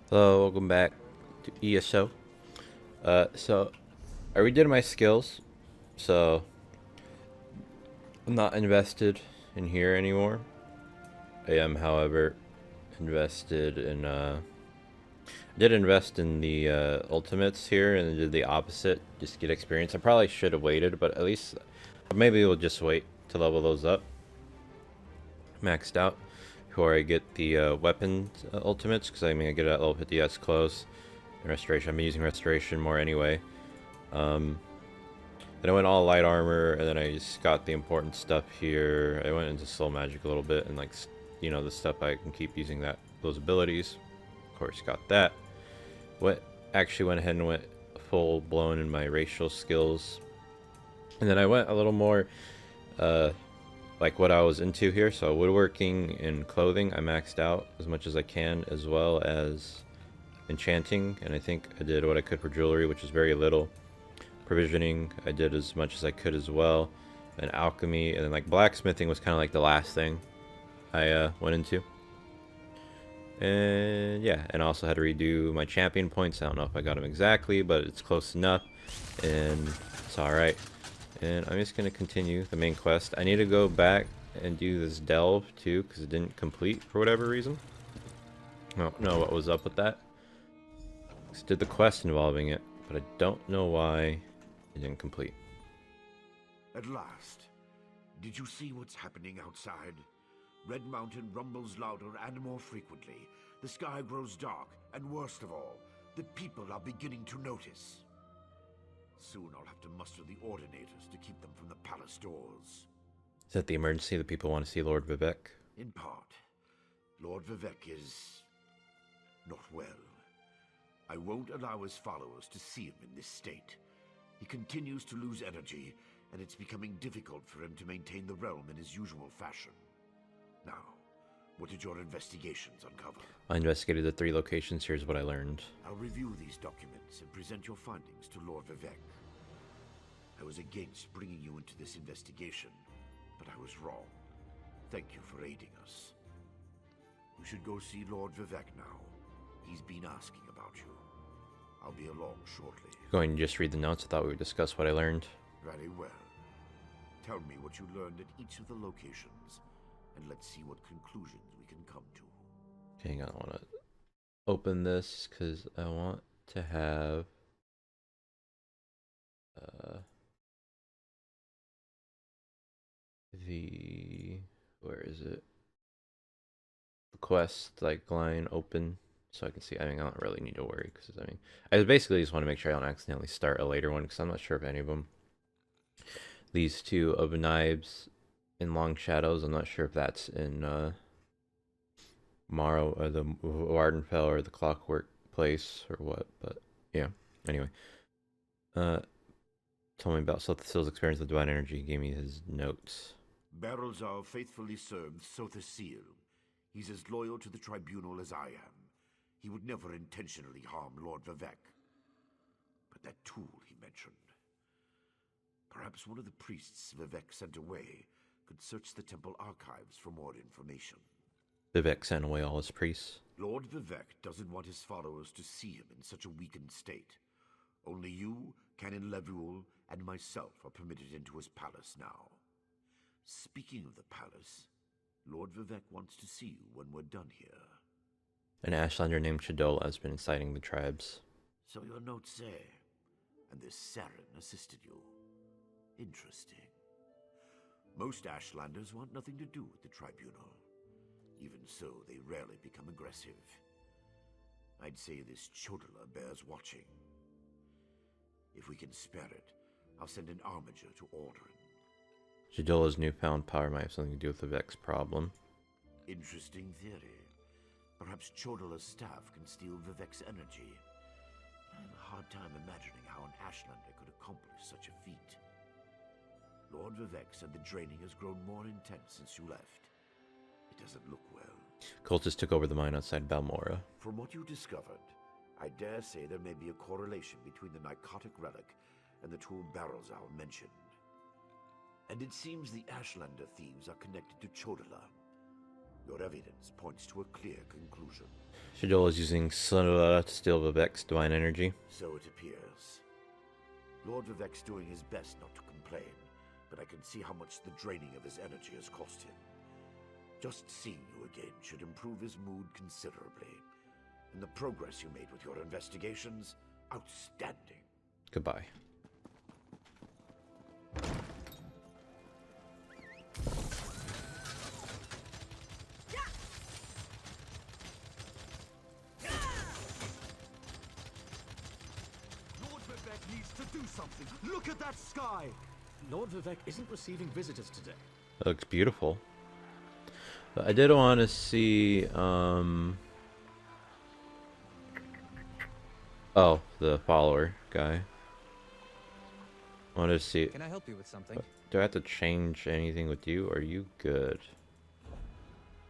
Hello, welcome back to ESO. So I redid my skills, so I'm not invested in here anymore. I am, however, invested in. I did invest in the ultimates here, and did the opposite, just to get experience. I probably should have waited, but at least maybe we'll just wait to level those up, maxed out, before I get the weapon ultimates. Because I mean, I get it at level 50. That's close. And restoration. I've been using restoration more anyway. Um, Then I went all light armor, and then I just got the important stuff here. I went into slow magic a little bit, and like, the stuff I can keep using those abilities. Of course, got that. What actually went ahead and went full blown in my racial skills, and then I went a little more, uh, like what I was into here. So woodworking and clothing, I maxed out as much as I can, as well as enchanting, and I think I did what I could for jewelry, which is very little. Provisioning, I did as much as I could as well, and alchemy, and then like blacksmithing was kind of like the last thing I went into. And yeah, and I also had to redo my champion points. I don't know if I got them exactly, but it's close enough, and it's alright. And I'm just gonna continue the main quest. I need to go back and do this delve too, because it didn't complete for whatever reason. I don't know what was up with that. I did the quest involving it, but I don't know why it didn't complete. At last. Did you see what's happening outside? Red Mountain rumbles louder and more frequently. The sky grows dark, and worst of all, the people are beginning to notice. Soon I'll have to muster the Ordinators to keep them from the palace doors. Is that the emergency that people want to see Lord Vivek? In part. Lord Vivek is not well. I won't allow his followers to see him in this state. He continues to lose energy, and it's becoming difficult for him to maintain the realm in his usual fashion. Now, what did your investigations uncover? I investigated the 3 locations. Here's what I learned. I'll review these documents and present your findings to Lord Vivek. I was against bringing you into this investigation, but I was wrong. Thank you for aiding us. You should go see Lord Vivek now. He's been asking about you. I'll be along shortly. Going to just read the notes. I thought we would discuss what I learned. Very well. Tell me what you learned at each of the locations, and let's see what conclusions we can come to. Okay, hang on. I want to open this because I want to have the where is it? The quest like line open so I can see. I mean, I don't really need to worry because I basically just want to make sure I don't accidentally start a later one because I'm not sure if any of them. These 2 of knives in long shadows. I'm not sure if that's in Morrow or the Wardenfell or the Clockwork Place or what, but yeah. Anyway, told me about Sothasill's experience with divine energy. He gave me his notes. Barrelzar faithfully served Sothasil. He's as loyal to the tribunal as I am. He would never intentionally harm Lord Vivek. But that tool he mentioned. Perhaps one of the priests Vivek sent away could search the temple archives for more information. Vivek sent away all his priests. Lord Vivek doesn't want his followers to see him in such a weakened state. Only you, Canon Levuel, and myself are permitted into his palace now. Speaking of the palace, Lord Vivek wants to see you when we're done here. An Ashlander named Shadola has been inciting the tribes. So your notes say, and this Saren assisted you. Interesting. Most Ashlanders want nothing to do with the tribunal. Even so, they rarely become aggressive. I'd say this Chodala bears watching. If we can spare it, I'll send an armiger to Aldrin. Shadola's newfound power might have something to do with Vivek's problem. Interesting theory. Perhaps Chodala's staff can steal Vivek's energy. I have a hard time imagining how an Ashlander could accomplish such a feat. Lord Vivek said the draining has grown more intense since you left. It doesn't look well. Cultists took over the mine outside Balmora. From what you discovered, I dare say there may be a correlation between the narcotic relic and the tool Barrelzal mentioned. And it seems the Ashlander thieves are connected to Chodala. Your evidence points to a clear conclusion. Shadol is using Sonora to steal Vivek's divine energy. So it appears. Lord Vivek's doing his best not to complain, but I can see how much the draining of his energy has cost him. Just seeing you again should improve his mood considerably. And the progress you made with your investigations, outstanding. Goodbye. Lord Vivek needs to do something. Look at that sky! Lord Vivek isn't receiving visitors today. That looks beautiful. But I did want to see, oh, the follower guy. I wanted to see. Can I help you with something? Do I have to change anything with you? Or are you good?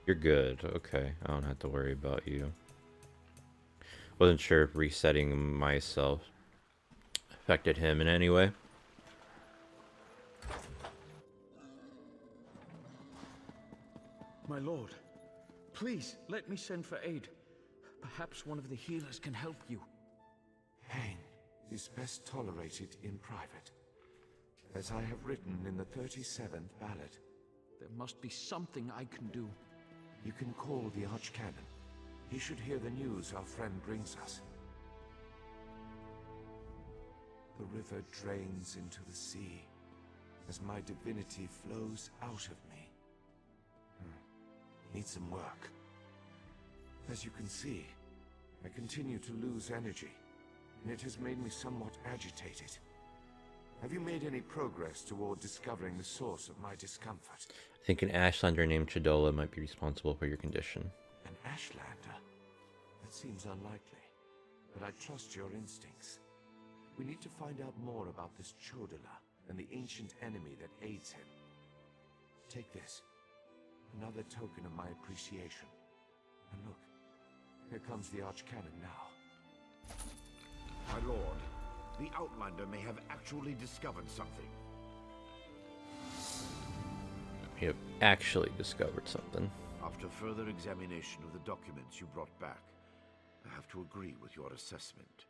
You're good. Okay, I don't have to worry about you. Wasn't sure if resetting myself affected him in any way. My lord, please let me send for aid. Perhaps one of the healers can help you. Pain is best tolerated in private, as I have written in the 37th ballad. There must be something I can do. You can call the Archcanon. He should hear the news our friend brings us. The river drains into the sea as my divinity flows out of me. Needs some work. As you can see, I continue to lose energy, and it has made me somewhat agitated. Have you made any progress toward discovering the source of my discomfort? I think an Ashlander named Chadola might be responsible for your condition. An Ashlander? That seems unlikely, but I trust your instincts. We need to find out more about this Chodala and the ancient enemy that aids him. Take this. Another token of my appreciation. And look, here comes the Archcanon now. My lord, the Outlander may have actually discovered something. You have actually discovered something. After further examination of the documents you brought back, I have to agree with your assessment.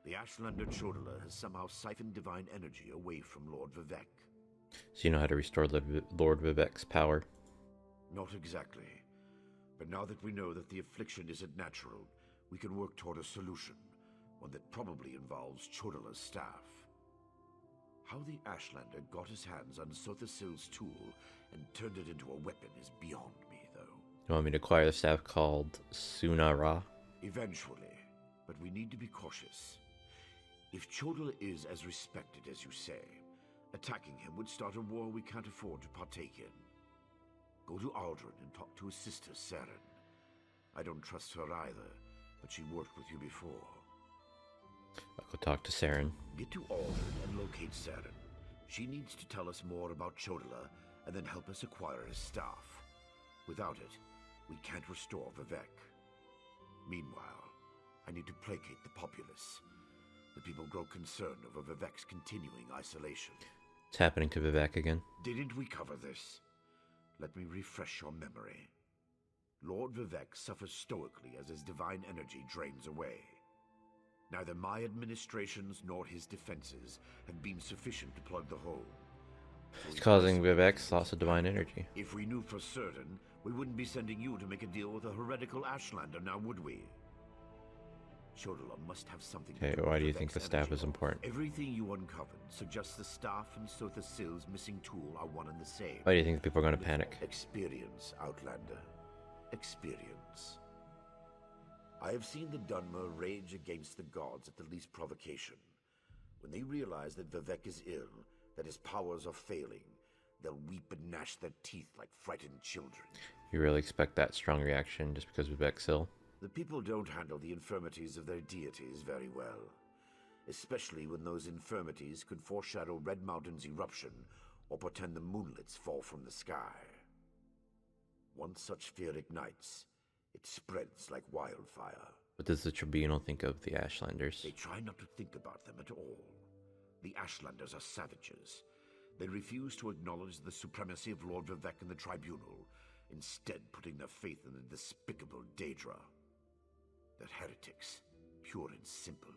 The Ashlander Chodala has somehow siphoned divine energy away from Lord Vivek. So you know how to restore Lord Vivek's power. Not exactly. But now that we know that the affliction isn't natural, we can work toward a solution. One that probably involves Chodala's staff. How the Ashlander got his hands on Sothasil's tool and turned it into a weapon is beyond me, though. You want me to acquire the staff called Sunara? Eventually. But we need to be cautious. If Chodala is as respected as you say, attacking him would start a war we can't afford to partake in. Go to Aldrin and talk to his sister, Saren. I don't trust her either, but she worked with you before. I'll go talk to Saren. Get to Aldrin and locate Saren. She needs to tell us more about Chodala and then help us acquire his staff. Without it, we can't restore Vivek. Meanwhile, I need to placate the populace. The people grow concerned over Vivek's continuing isolation. It's happening to Vivek again. Didn't we cover this? Let me refresh your memory. Lord Vivek suffers stoically as his divine energy drains away. Neither my administrations nor his defenses have been sufficient to plug the hole. So It's causing Vivek's loss of divine energy. If we knew for certain, we wouldn't be sending you to make a deal with a heretical Ashlander, now would we? Chodala must have something to Okay, do why with do you think the Vivek's staff energy. is important? Everything you uncovered suggests the staff and Sothasil's missing tool are one and the same. Why do you think people are going to panic? Experience, Outlander. Experience. I have seen the Dunmer rage against the gods at the least provocation. When they realize that Vivek is ill, that his powers are failing, they'll weep and gnash their teeth like frightened children. You really expect that strong reaction just because Vivek's ill? The people don't handle the infirmities of their deities very well, especially when those infirmities could foreshadow Red Mountain's eruption or portend the moonlets fall from the sky. Once such fear ignites, it spreads like wildfire. What does the tribunal think of the Ashlanders? They try not to think about them at all. The Ashlanders are savages. They refuse to acknowledge the supremacy of Lord Vivek in the tribunal, instead putting their faith in the despicable Daedra. They're heretics, pure and simple.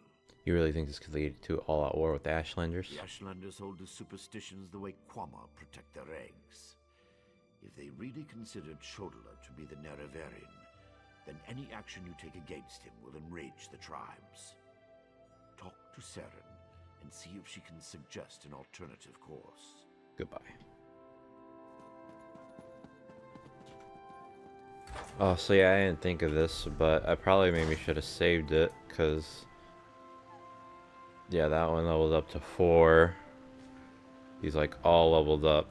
You really think this could lead to all-out war with the Ashlanders? The Ashlanders hold to superstitions the way Quama protect their eggs. If they really considered Chodala to be the Nerevarin, then any action you take against him will enrage the tribes. Talk to Seren and see if she can suggest an alternative course. Goodbye. Oh, so yeah, I didn't think of this, but I probably maybe should have saved it, because... yeah, that one leveled up to 4. He's like all leveled up.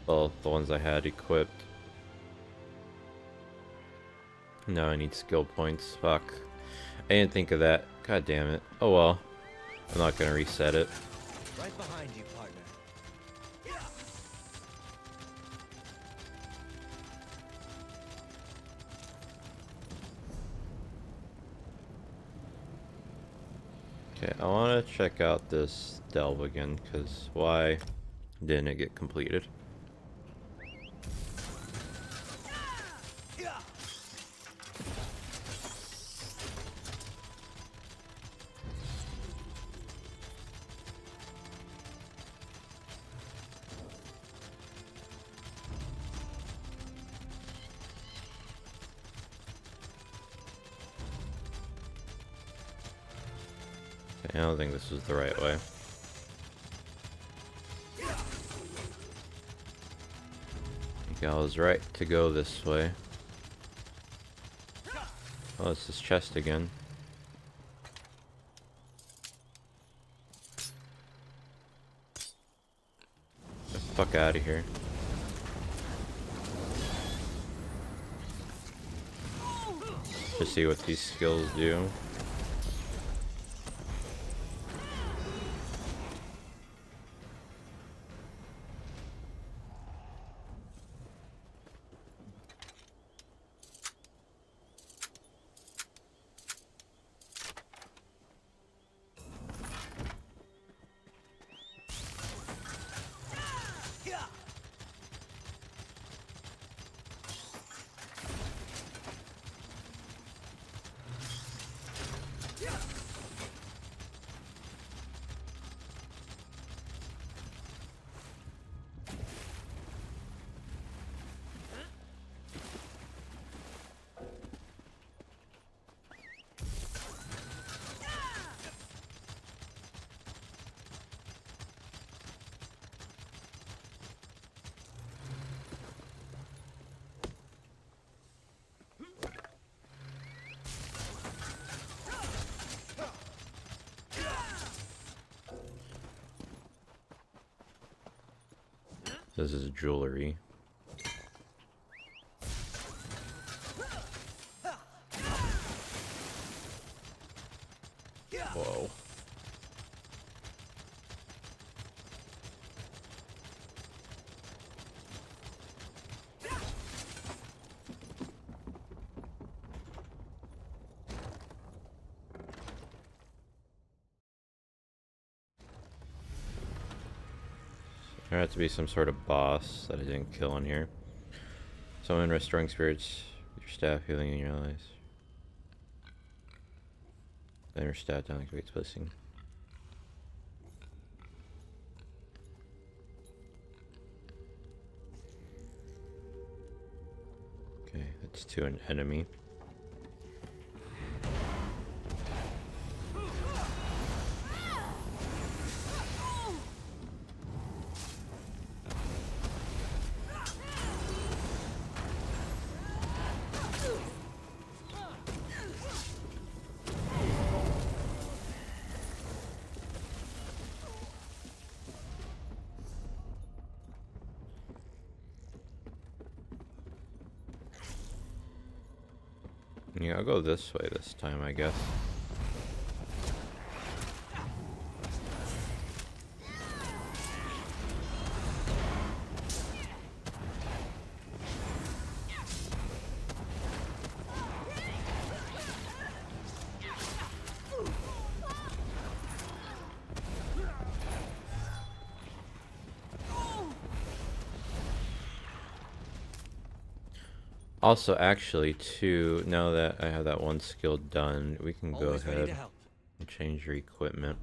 Well, the ones I had equipped. Now I need skill points. Fuck. I didn't think of that. God damn it. Oh well. I'm not gonna reset it. Right behind you, partner. Okay, I want to check out this delve again, because why didn't it get completed? I don't think this is the right way. I think I was right to go this way. Oh, it's this chest again. Get the fuck out of here. To see what these skills do. This is jewelry. Whoa. There has to be some sort of boss that I didn't kill in here. Summon restoring spirits with your staff, healing in your eyes. Then your staff down like great placing. Okay, that's to an enemy. Yeah, I'll go this way this time, I guess. Also, actually, too, now that I have that one skill done, we can go Always ready to ahead help. and change your equipment.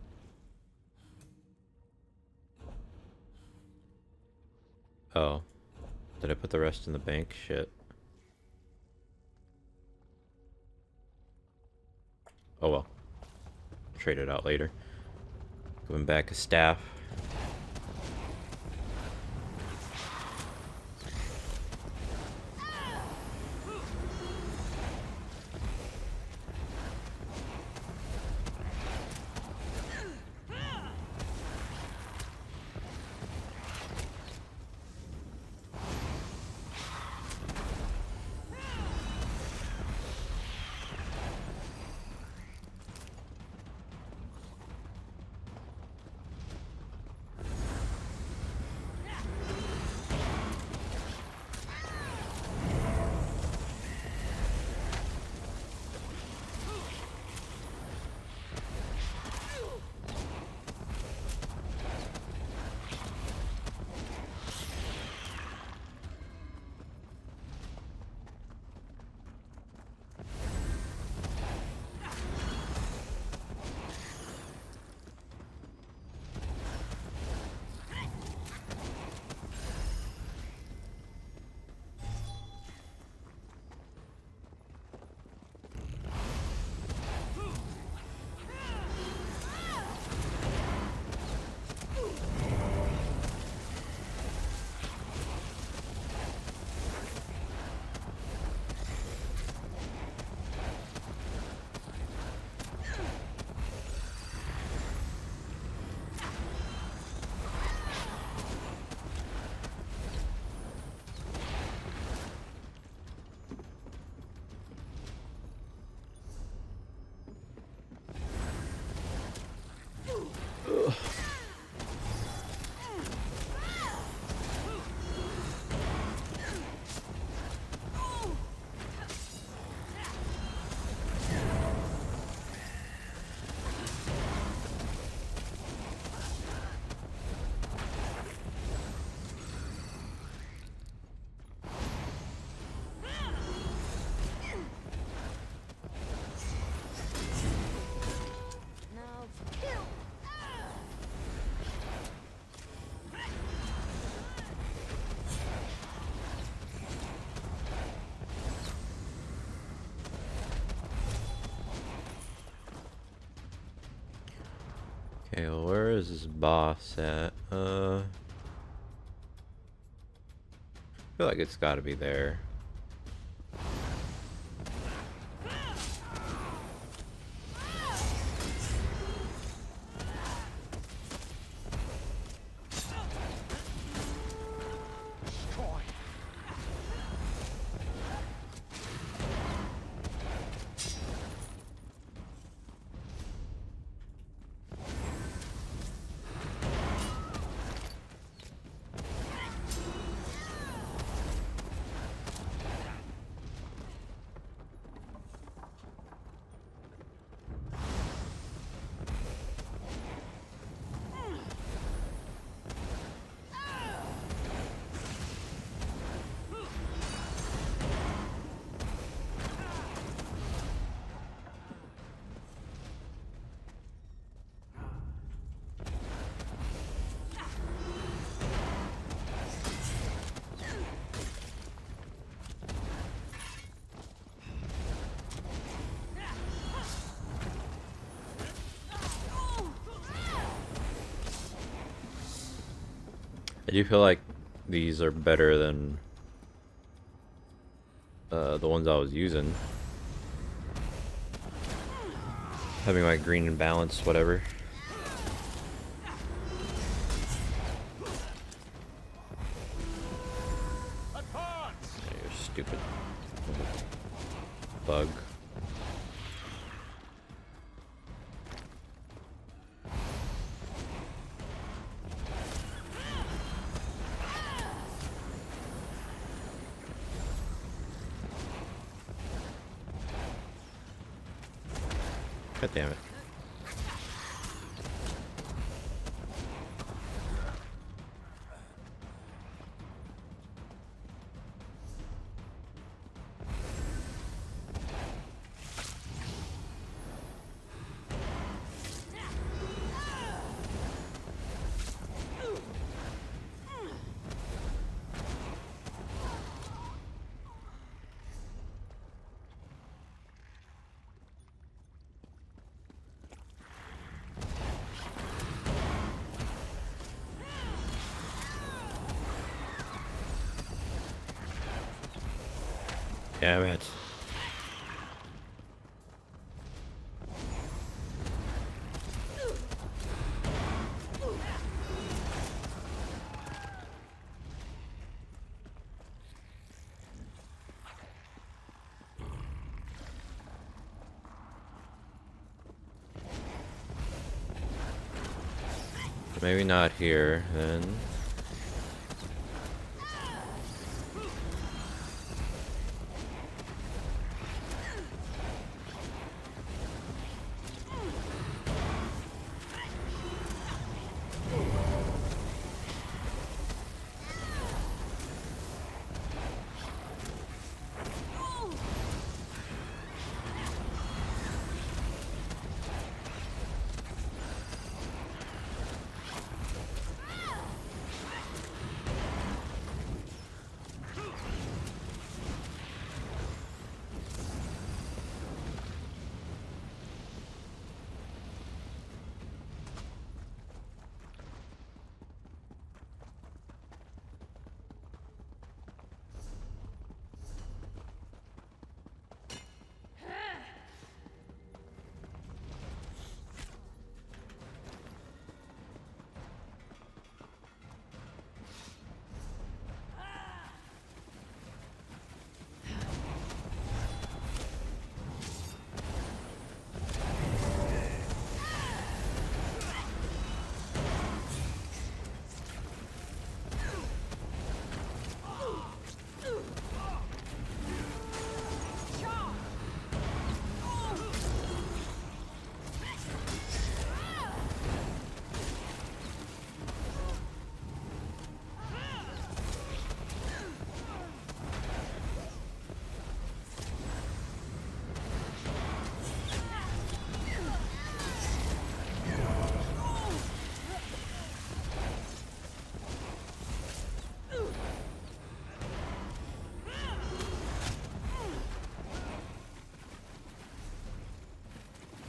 Oh, did I put the rest in the bank? Shit. Oh well. Trade it out later. Going back a staff. Okay, well, where is this boss at? I feel like it's gotta be there. I do feel like these are better than the ones I was using. Having my green and balance, whatever. Yeah, you're stupid bug. God damn it. Damn it. Maybe not here, then.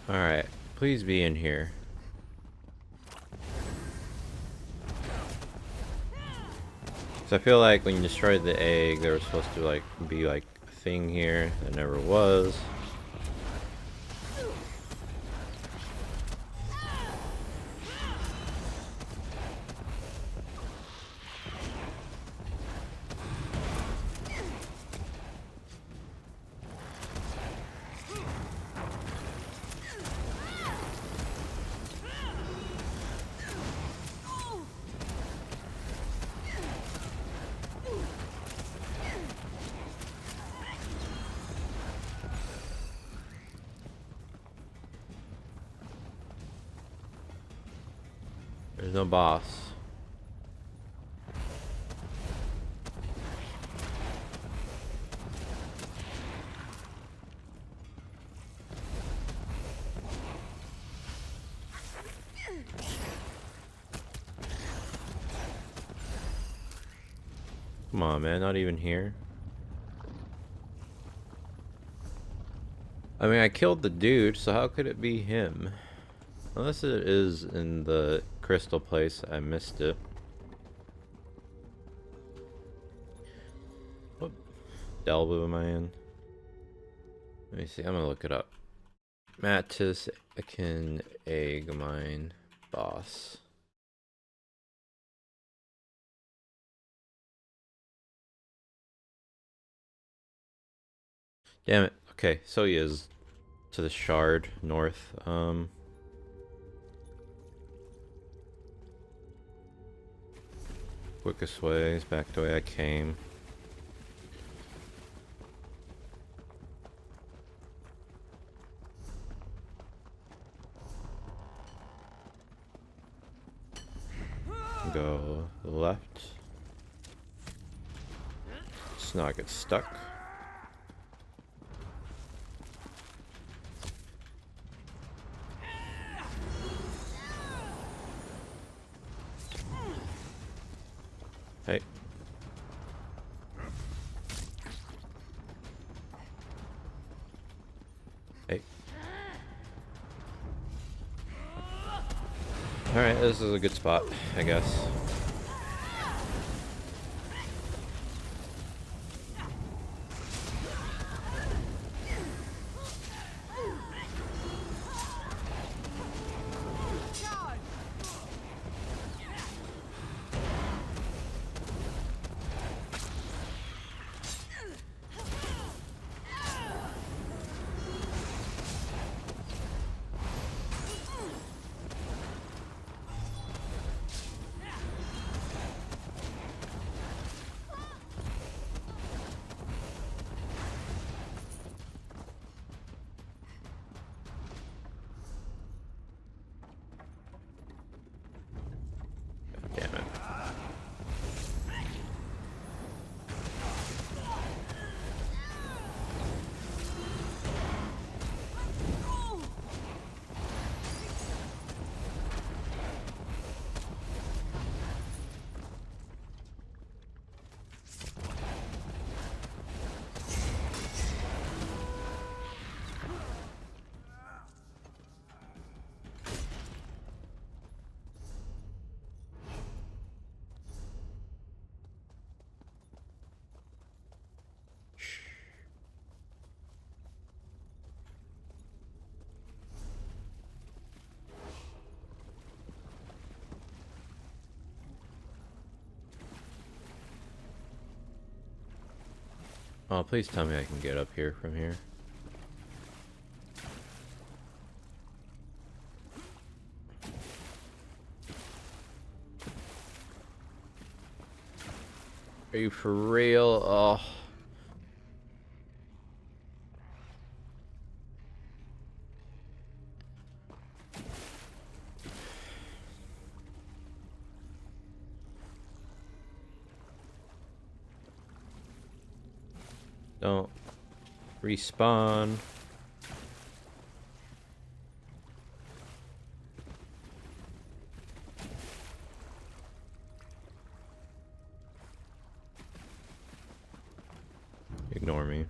Alright, please be in here. So I feel like when you destroyed the egg, there was supposed to like be like a thing here that never was. There's no boss. Come on, man, not even here. I mean, I killed the dude, so how could it be him? Unless it is in the crystal place, I missed it. What delve am I in? Let me see, I'm gonna look it up. Mattis Akin Egg Mine Boss. Damn it. Okay, so he is to the shard north. Quickest way is back the way I came. Go left. Let's not get stuck. Hey. Hey. Alright, this is a good spot, I guess. Oh, please tell me I can get up here from here. Are you for real? Oh. Don't respawn. Ignore me.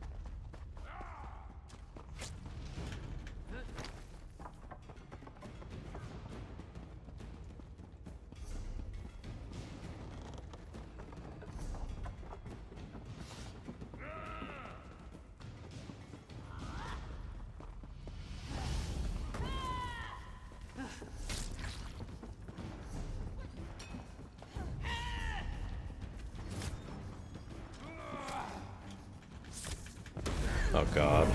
Oh god.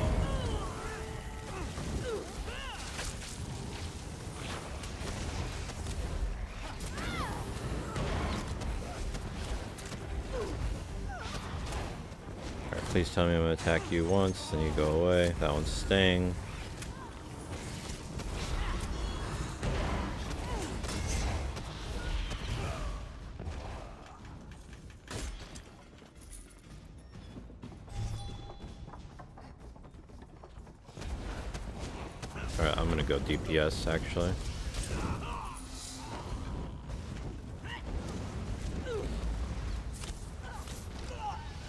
Alright, please tell me I'm gonna attack you once, then you go away. That one's Sting. Alright, I'm gonna go DPS actually.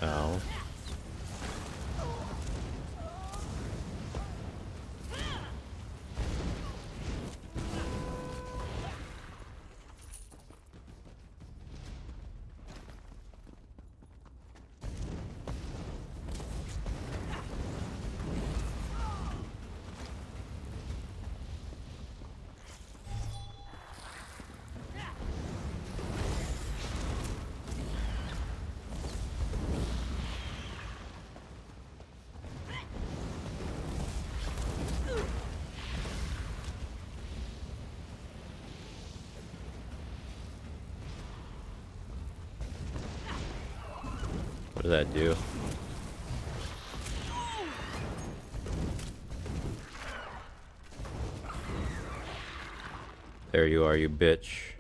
Ow. What does that do? There you are, you bitch.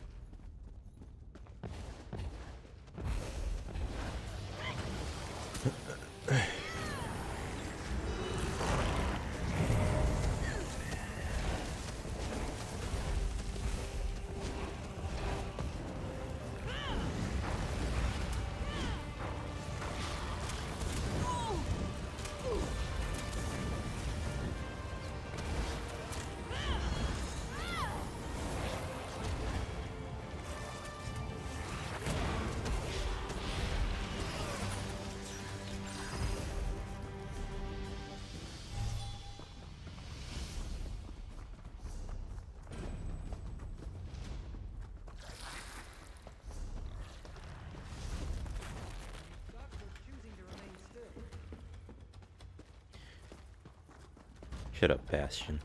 Shut up, Bastion.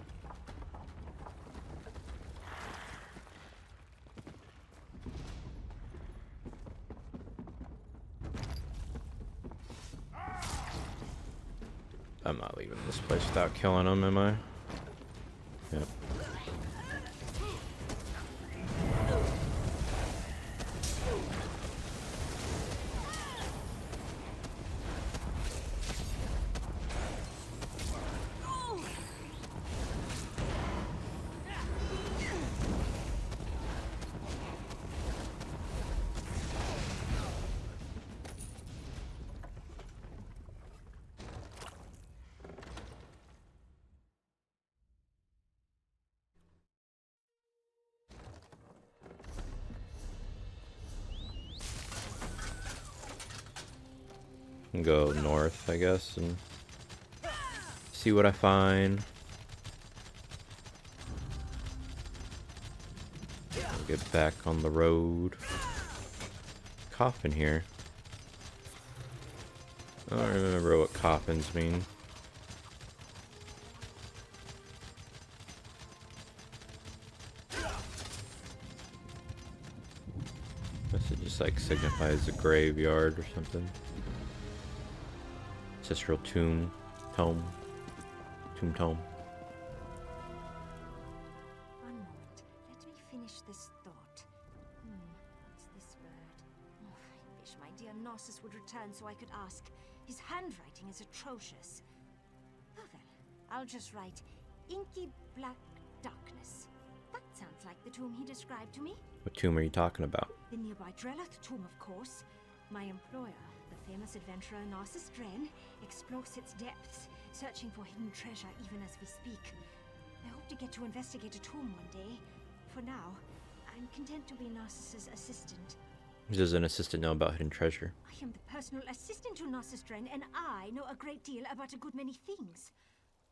I'm not leaving this place without killing him, am I? Yep. Go north, I guess, and see what I find. Get back on the road. Coffin here. I don't remember what coffins mean. Guess it just like signifies a graveyard or something. Ancestral tome. One moment. Let me finish this thought. What's this bird? Oh, I wish my dear Narcissus would return so I could ask. His handwriting is atrocious. Oh well, I'll just write inky black darkness. That sounds like the tomb he described to me. What tomb are you talking about? The nearby Drelleth tomb, of course. My employer, the famous adventurer Narcissus Dren, explores its depths, searching for hidden treasure even as we speak. I hope to get to investigate a tomb one day. For now, I'm content to be Narcissus' assistant. Does an assistant know about hidden treasure? I am the personal assistant to Narcissus Dren, and I know a great deal about a good many things.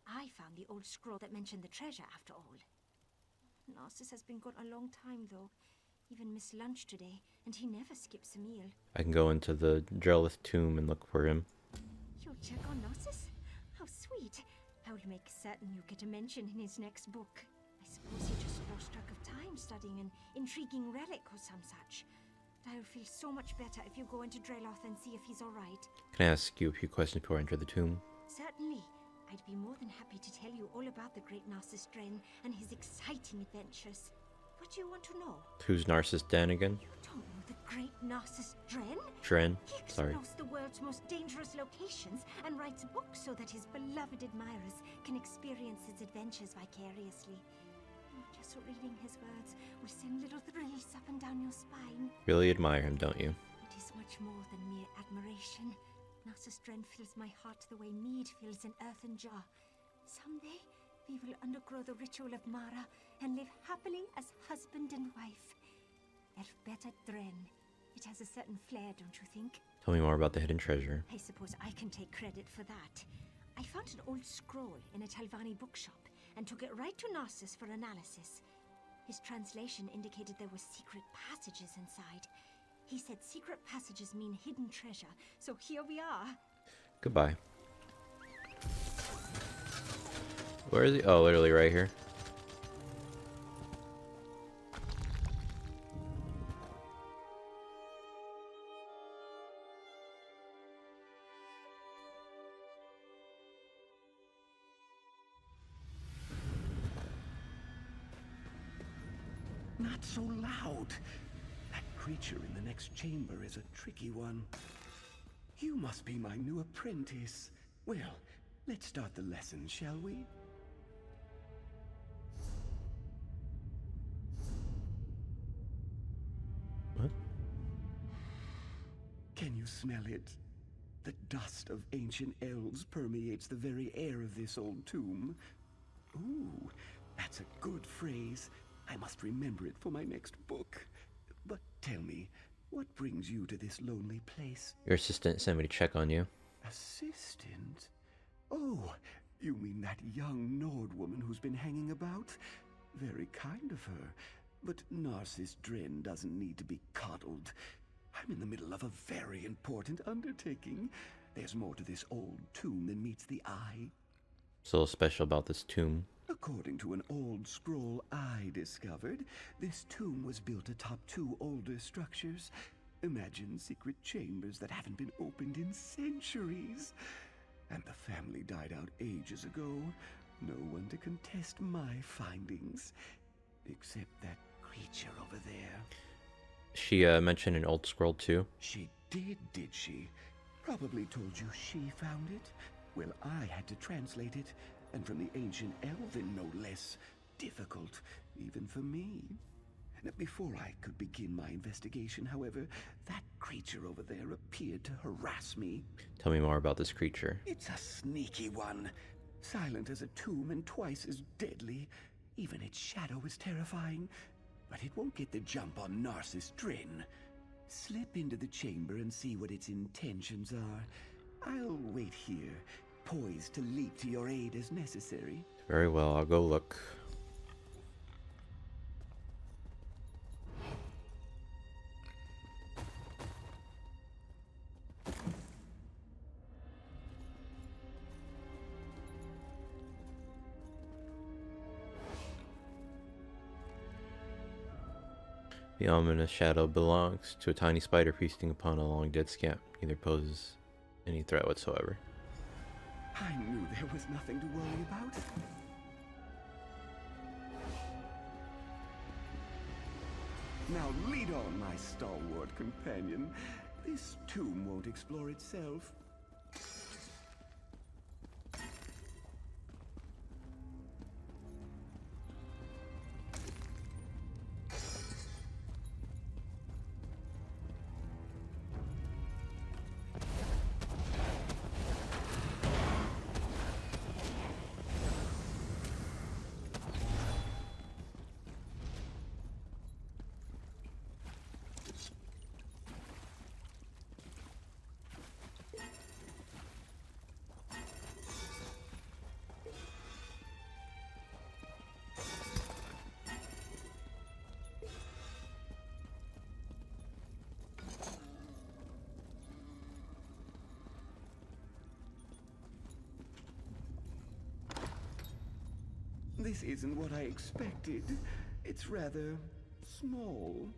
I found the old scroll that mentioned the treasure, after all. Narcissus has been gone a long time, though. Even missed lunch today, and he never skips a meal. I can go into the Drellith tomb and look for him. You'll check on Narcissus? How sweet. I will make certain you get a mention in his next book. I suppose he just lost track of time studying an intriguing relic or some such. But I will feel so much better if you go into Drellith and see if he's alright. Can I ask you a few questions before I enter the tomb? Certainly. I'd be more than happy to tell you all about the great Narcissus Dren and his exciting adventures. What do you want to know? Who's Narcissus Den again? You don't know the great Narcissus Dren? Dren? He Sorry. explores the world's most dangerous locations and writes books so that his beloved admirers can experience his adventures vicariously. Just reading his words will send little thrills up and down your spine. Really admire him, don't you? It is much more than mere admiration. Narcissus Dren fills my heart the way mead fills an earthen jar. Someday, we will undergo the ritual of Mara and live happily as husband and wife. Elfbeta Dren. It has a certain flair, don't you think? Tell me more about the hidden treasure. I suppose I can take credit for that. I found an old scroll in a Talvani bookshop and took it right to Narcissus for analysis. His translation indicated there were secret passages inside. He said secret passages mean hidden treasure, so here we are. Goodbye. Where is he? Oh, literally right here. Not so loud. That creature in the next chamber is a tricky one. You must be my new apprentice. Well, let's start the lesson, shall we? What? Can you smell it? The dust of ancient elves permeates the very air of this old tomb. Ooh, that's a good phrase. I must remember it for my next book. But tell me, what brings you to this lonely place? Your assistant sent me to check on you. Assistant? Oh, you mean that young Nord woman who's been hanging about? Very kind of her. But Narcissus Dren doesn't need to be coddled. I'm in the middle of a very important undertaking. There's more to this old tomb than meets the eye. So special about this tomb. According to an old scroll I discovered, this tomb was built atop two older structures. Imagine secret chambers that haven't been opened in centuries. And the family died out ages ago. No one to contest my findings. Except that creature over there. She mentioned an old scroll too. She did she? Probably told you she found it. Well, I had to translate it. And from the ancient Elven, no less. Difficult, even for me. Before I could begin my investigation, however, that creature over there appeared to harass me. Tell me more about this creature. It's a sneaky one. Silent as a tomb and twice as deadly. Even its shadow is terrifying. But it won't get the jump on Narcissus Dren. Slip into the chamber and see what its intentions are. I'll wait here, poised to leap to your aid as necessary. Very well, I'll go look. The ominous shadow belongs to a tiny spider feasting upon a long dead scamp. Neither poses any threat whatsoever. I knew there was nothing to worry about. Now lead on, my stalwart companion. This tomb won't explore itself. This isn't what I expected. It's rather small.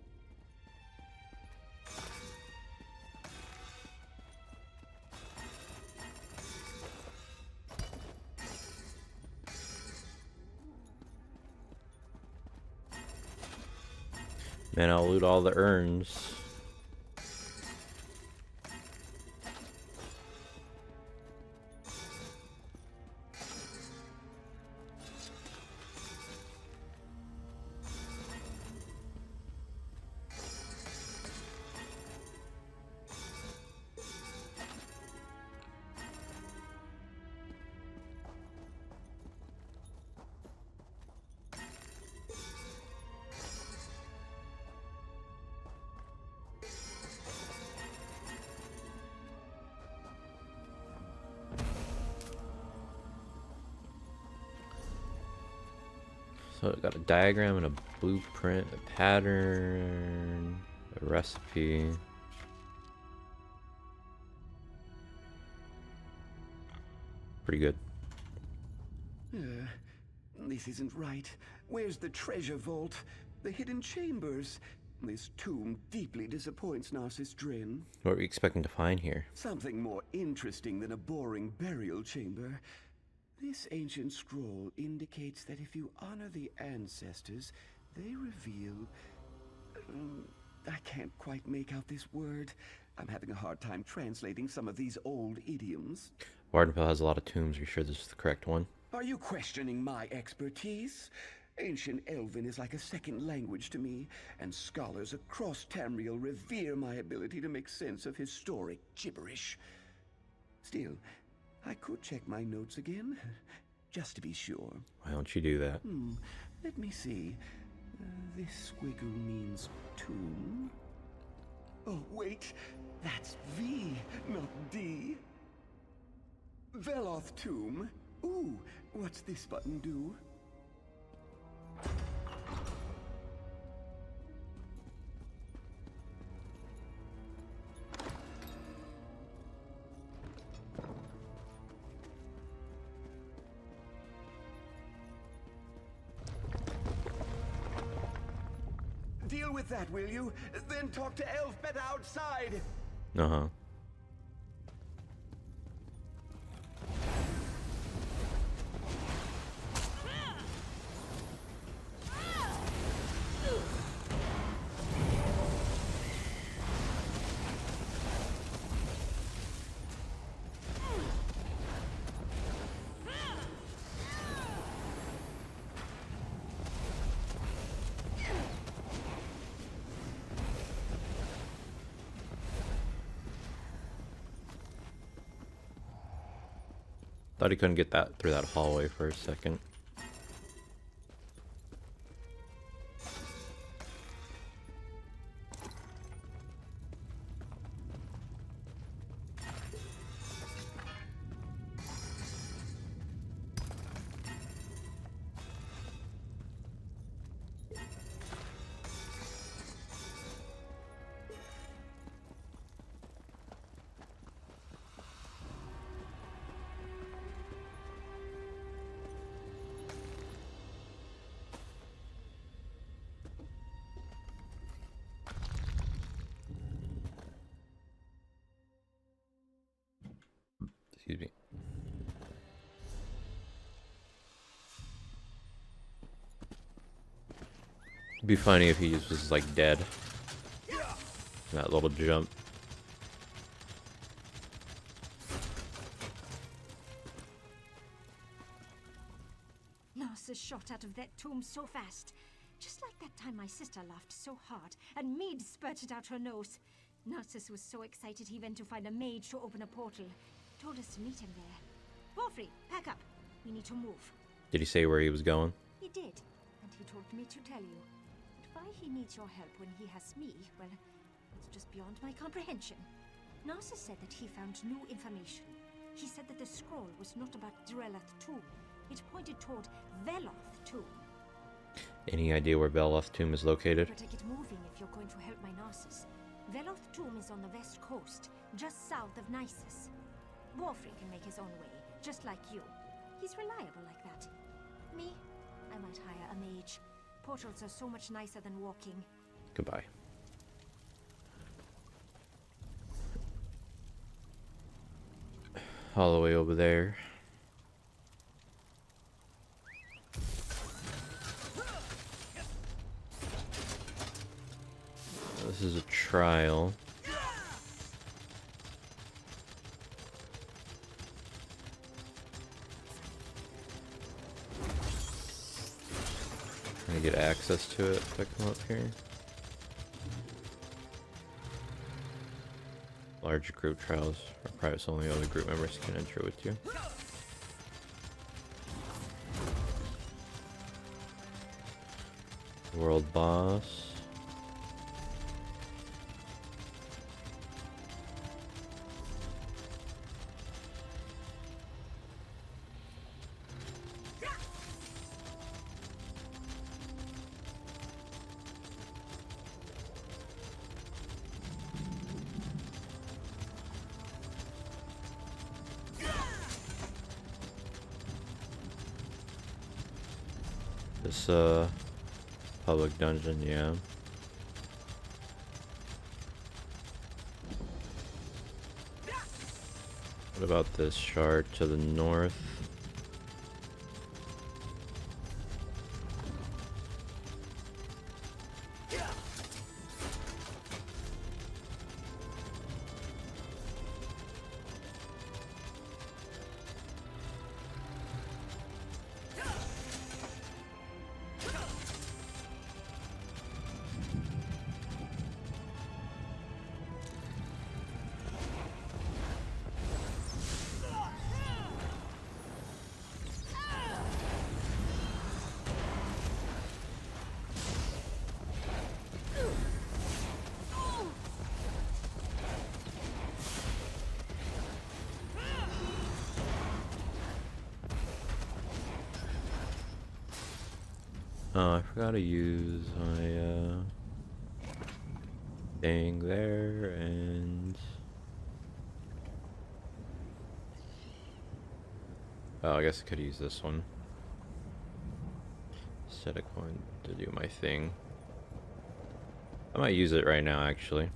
Man, I'll loot all the urns. So I got a diagram and a blueprint, a pattern, a recipe. Pretty good. This isn't right. Where's the treasure vault? The hidden chambers? This tomb deeply disappoints Narcissus Dren. What were you expecting to find here? Something more interesting than a boring burial chamber. This ancient scroll indicates that if you honor the ancestors, they reveal... I can't quite make out this word. I'm having a hard time translating some of these old idioms. Wardenfell has a lot of tombs. Are you sure this is the correct one? Are you questioning my expertise? Ancient Elven is like a second language to me, and scholars across Tamriel revere my ability to make sense of historic gibberish. Still, I could check my notes again, just to be sure. Why don't you do that? Let me see. This squiggle means tomb. Oh, wait. That's V, not D. Veloth tomb. Ooh, what's this button do? Deal with that, will you? Then talk to Elfbet outside. Uh-huh. Thought he couldn't get that through that hallway for a second. Excuse me. It'd be funny if he just was like dead. That little jump. Narcissus shot out of that tomb so fast. Just like that time my sister laughed so hard and mead spurted out her nose. Narcissus was so excited he went to find a mage to open a portal. Told us to meet him there. Borfrey, pack up. We need to move. Did he say where he was going? He did, and he told me to tell you. But why he needs your help when he has me, well, it's just beyond my comprehension. Narcissus said that he found new information. He said that the scroll was not about Drelath tomb. It pointed toward Veloth tomb. Any idea where Veloth tomb is located? Better get moving if you're going to help my Narcissus. Veloth tomb is on the west coast, just south of Nisus. Borfrey can make his own way, just like you. He's reliable like that. Me? I might hire a mage. Portals are so much nicer than walking. Goodbye. All the way over there. This is a trial. Can I get access to it if I come up here? Large group trials are private, so only other group members can enter with you. World boss. This public dungeon, yeah. What about this shard to the north? Oh, I forgot to use my thing there, and oh, I guess I could use this one instead of going to do my thing. I might use it right now, actually.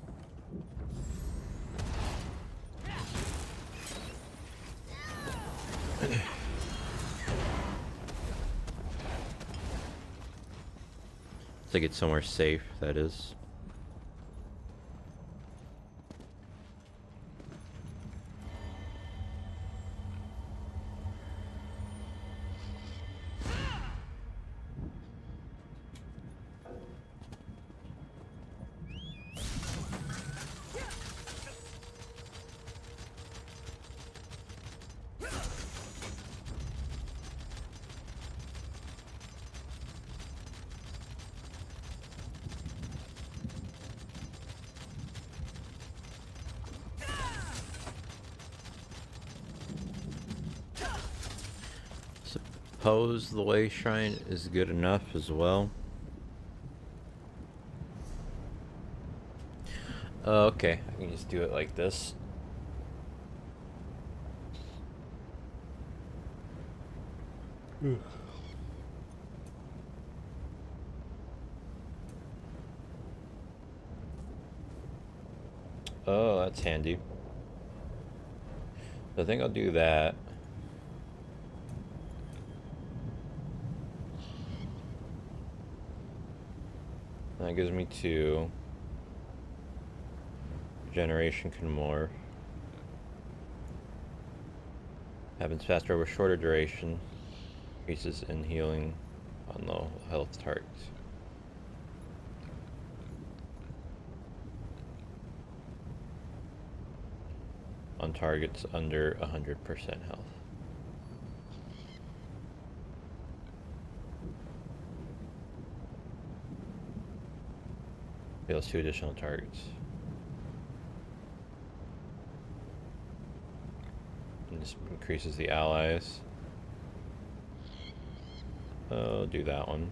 To get somewhere safe, that is. Suppose the way shrine is good enough as well. Okay, I can just do it like this. Oh, that's handy. I think I'll do that. That gives me 2. Regeneration can morph. Happens faster over shorter duration. Increases in healing on low health targets. On targets under 100% health. Heals 2 additional targets. And this increases the allies. I'll do that one.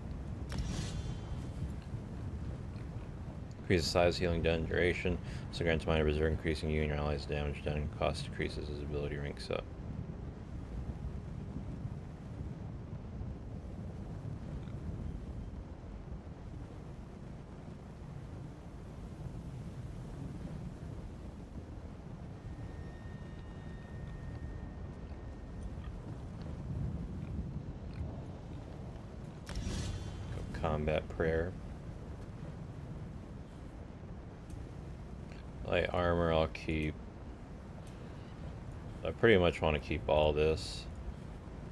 Increases size, healing done, duration. So grants minor berserk, increasing you and your allies' damage done, and cost decreases as ability ranks up. Combat prayer. Light armor I'll keep. I pretty much want to keep all this,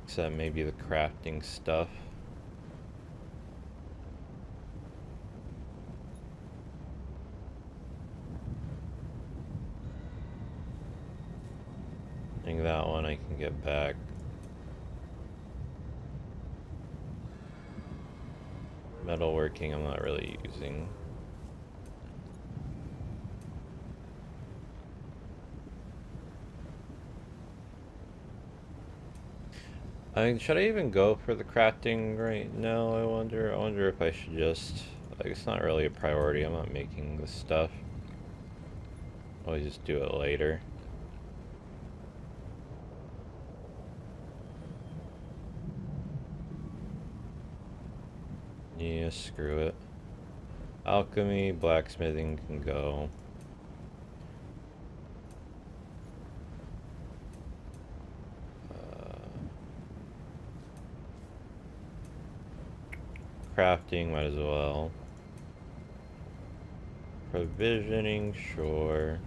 except maybe the crafting stuff. I think that one I can get back. Metalworking I'm not really using. I mean, should I even go for the crafting right now? I wonder if I should just, like, it's not really a priority. I'm not making this stuff. I'll just do it later. Yeah, screw it. Alchemy, blacksmithing can go. Crafting, might as well. Provisioning, sure.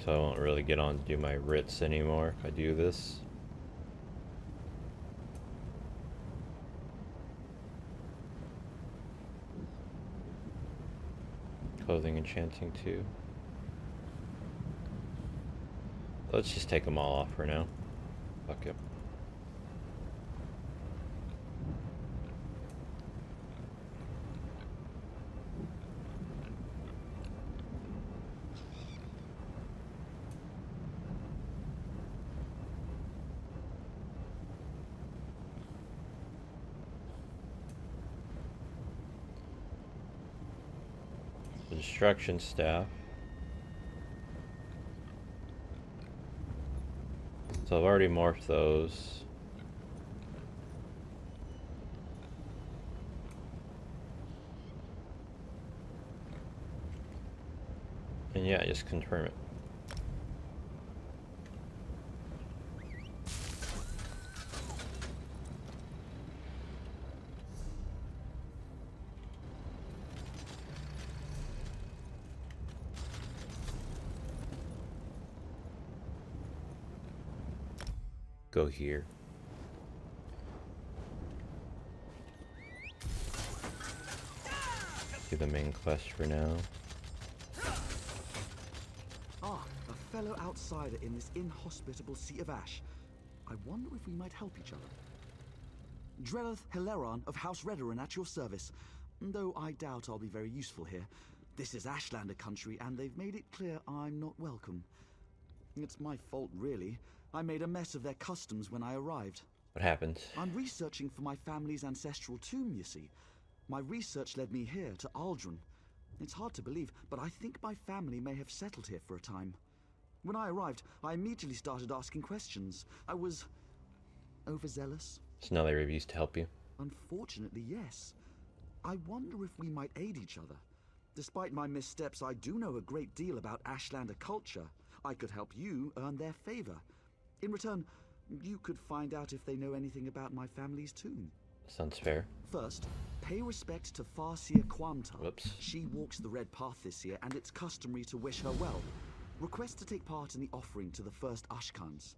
So I won't really get on to do my writs anymore if I do this. Clothing enchanting too. Let's just take them all off for now. Fuck it. Destruction staff. So I've already morphed those. And yeah, just confirm it. Go here. Do the main quest for now. Ah, a fellow outsider in this inhospitable Sea of Ash. I wonder if we might help each other. Drelleth Hileron of House Redoran at your service, though I doubt I'll be very useful here. This is Ashlander country, and they've made it clear I'm not welcome. It's my fault, really. I made a mess of their customs when I arrived. What happened? I'm researching for my family's ancestral tomb, you see. My research led me here, to Aldrin. It's hard to believe, but I think my family may have settled here for a time. When I arrived, I immediately started asking questions. I was overzealous. So now they refuse to help you? Unfortunately, yes. I wonder if we might aid each other. Despite my missteps, I do know a great deal about Ashlander culture. I could help you earn their favor. In return, you could find out if they know anything about my family's tomb. Sounds fair. First, pay respect to Farsia Quamta. Whoops. She walks the Red Path this year, and it's customary to wish her well. Request to take part in the offering to the first Ashkans.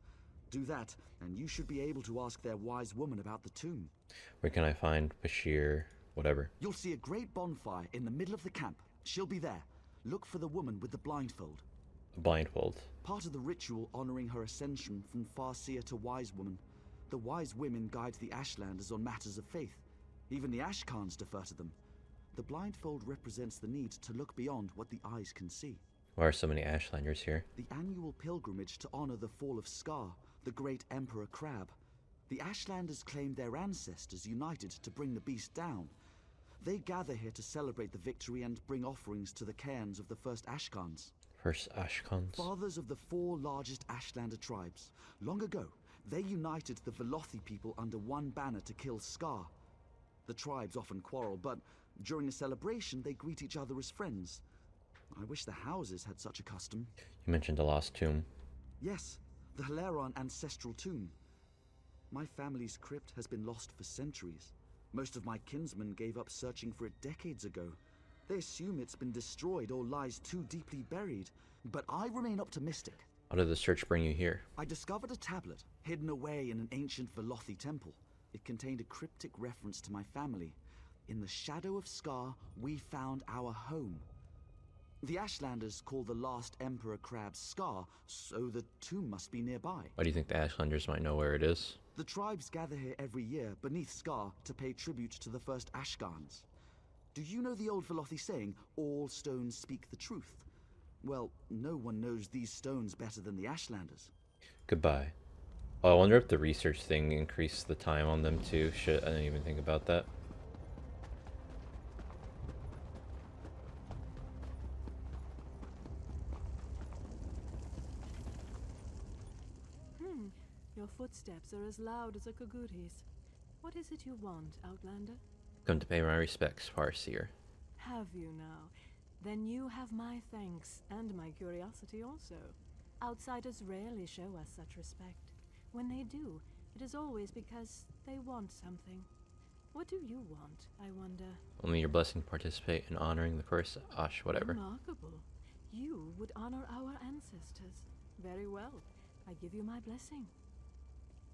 Do that, and you should be able to ask their wise woman about the tomb. Where can I find Bashir? Whatever. You'll see a great bonfire in the middle of the camp. She'll be there. Look for the woman with the blindfold. A blindfold. Part of the ritual honoring her ascension from Farseer to Wise Woman. The Wise Women guide the Ashlanders on matters of faith. Even the Ashkans defer to them. The blindfold represents the need to look beyond what the eyes can see. Why are so many Ashlanders here? The annual pilgrimage to honor the fall of Scar, the great Emperor Crab. The Ashlanders claim their ancestors united to bring the beast down. They gather here to celebrate the victory and bring offerings to the cairns of the first Ashkans. First Ashkans. Fathers of the 4 largest Ashlander tribes. Long ago, they united the Velothi people under one banner to kill Scar. The tribes often quarrel, but during a celebration they greet each other as friends. I wish the houses had such a custom. You mentioned a lost tomb. Yes, the Hilaron ancestral tomb. My family's crypt has been lost for centuries. Most of my kinsmen gave up searching for it decades ago. They assume it's been destroyed or lies too deeply buried, but I remain optimistic. How did the search bring you here? I discovered a tablet hidden away in an ancient Velothi temple. It contained a cryptic reference to my family. In the shadow of Scar, we found our home. The Ashlanders call the last Emperor Crab Scar, so the tomb must be nearby. Why do you think the Ashlanders might know where it is? The tribes gather here every year beneath Scar to pay tribute to the first Ashkans. Do you know the old Velothi saying, all stones speak the truth? Well, no one knows these stones better than the Ashlanders. Goodbye. Oh, I wonder if the research thing increased the time on them too. Shit, I didn't even think about that. Your footsteps are as loud as a Kaguri's. What is it you want, Outlander? Come to pay my respects, Farseer. Have you now? Then you have my thanks, and my curiosity also. Outsiders rarely show us such respect. When they do, it is always because they want something. What do you want, I wonder? Only your blessing to participate in honoring the first Ash, whatever. Remarkable. You would honor our ancestors. Very well. I give you my blessing.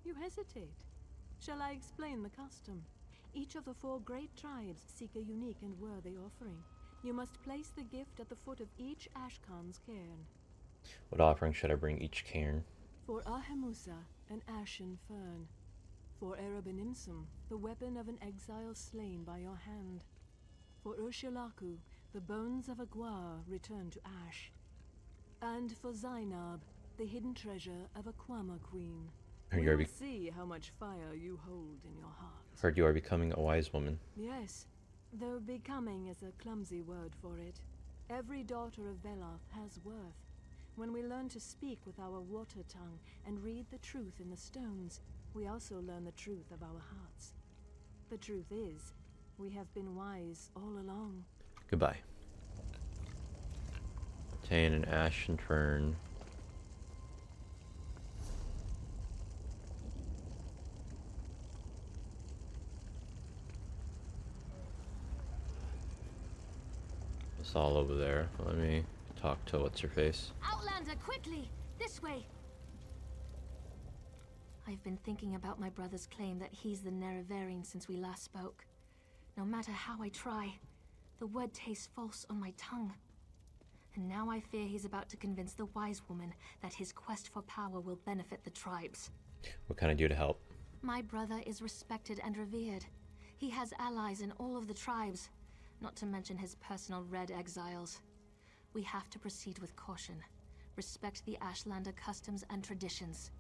You hesitate. Shall I explain the custom? Each of the 4 great tribes seek a unique and worthy offering. You must place the gift at the foot of each Ashkan's cairn. What offering should I bring each cairn? For Ahemusa, an ashen fern. For Erebinimsum, the weapon of an exile slain by your hand. For Urshilaku, the bones of a Gwar returned to ash. And for Zainab, the hidden treasure of a Kwama queen. We'll see how much fire you hold in your heart. Heard you are becoming a wise woman. Yes, though becoming is a clumsy word for it. Every daughter of Veloth has worth. When we learn to speak with our water tongue and read the truth in the stones, we also learn the truth of our hearts. The truth is, we have been wise all along. Goodbye. Obtain an ashen fern. It's all over there. Let me talk to what's-her-face. Outlander, quickly! This way! I've been thinking about my brother's claim that he's the Nerevarine since we last spoke. No matter how I try, the word tastes false on my tongue. And now I fear he's about to convince the wise woman that his quest for power will benefit the tribes. What can I do to help? My brother is respected and revered. He has allies in all of the tribes, not to mention his personal Red Exiles. We have to proceed with caution. Respect the Ashlander customs and traditions.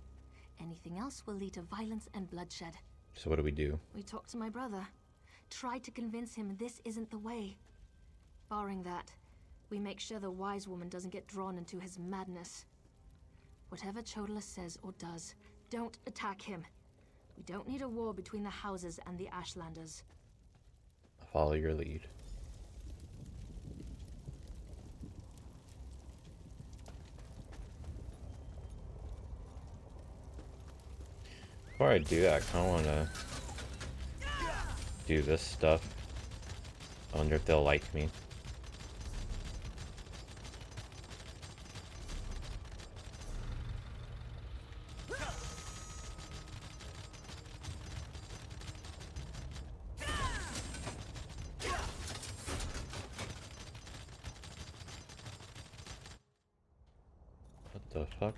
Anything else will lead to violence and bloodshed. So what do we do? We talked to my brother. Tried to convince him this isn't the way. Barring that, we make sure the wise woman doesn't get drawn into his madness. Whatever Chodala says or does, don't attack him. We don't need a war between the houses and the Ashlanders. I'll follow your lead. Before I do that, I kind of want to do this stuff. I wonder if they'll like me. What the fuck?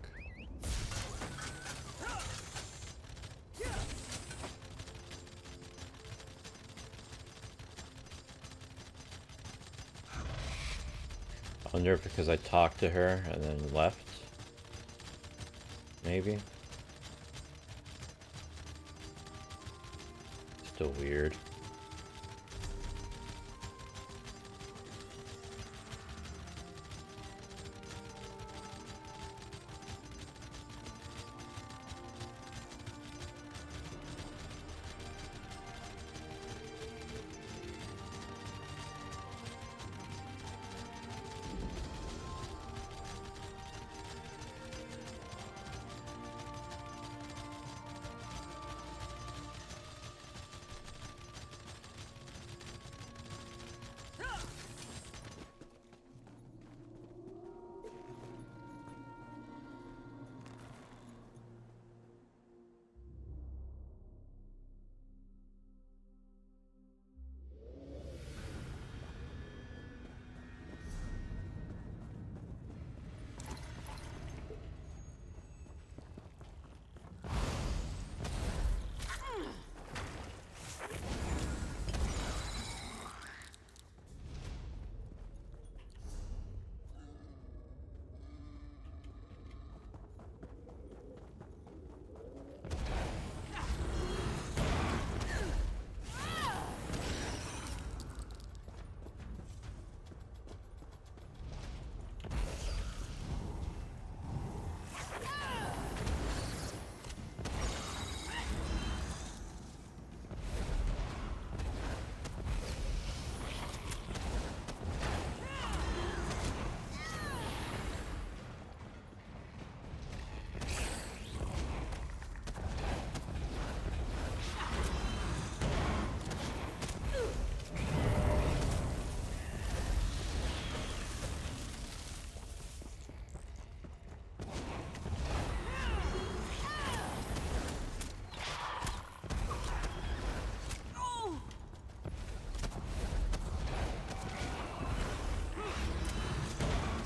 I wonder if because I talked to her and then left? Maybe? Still weird.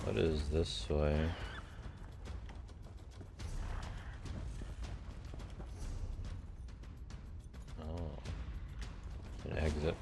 What is this way? Oh, an exit.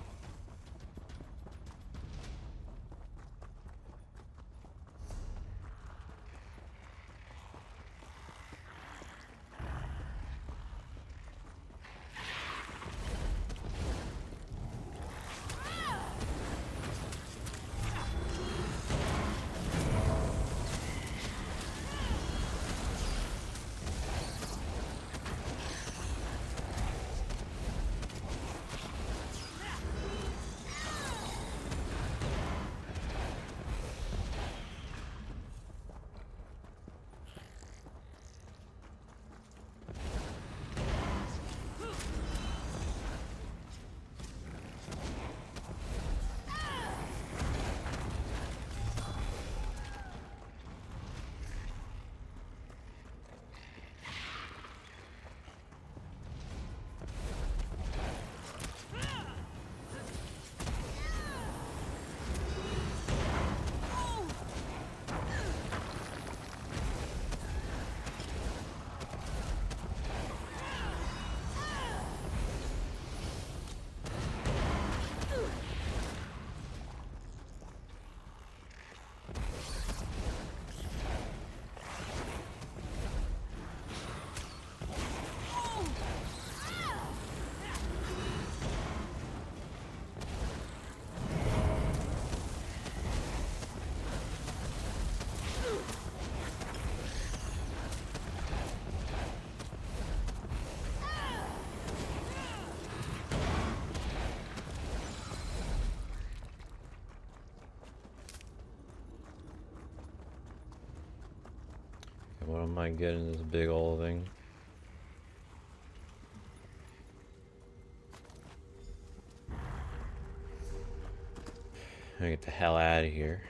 What am I getting this big old thing? I get the hell out of here.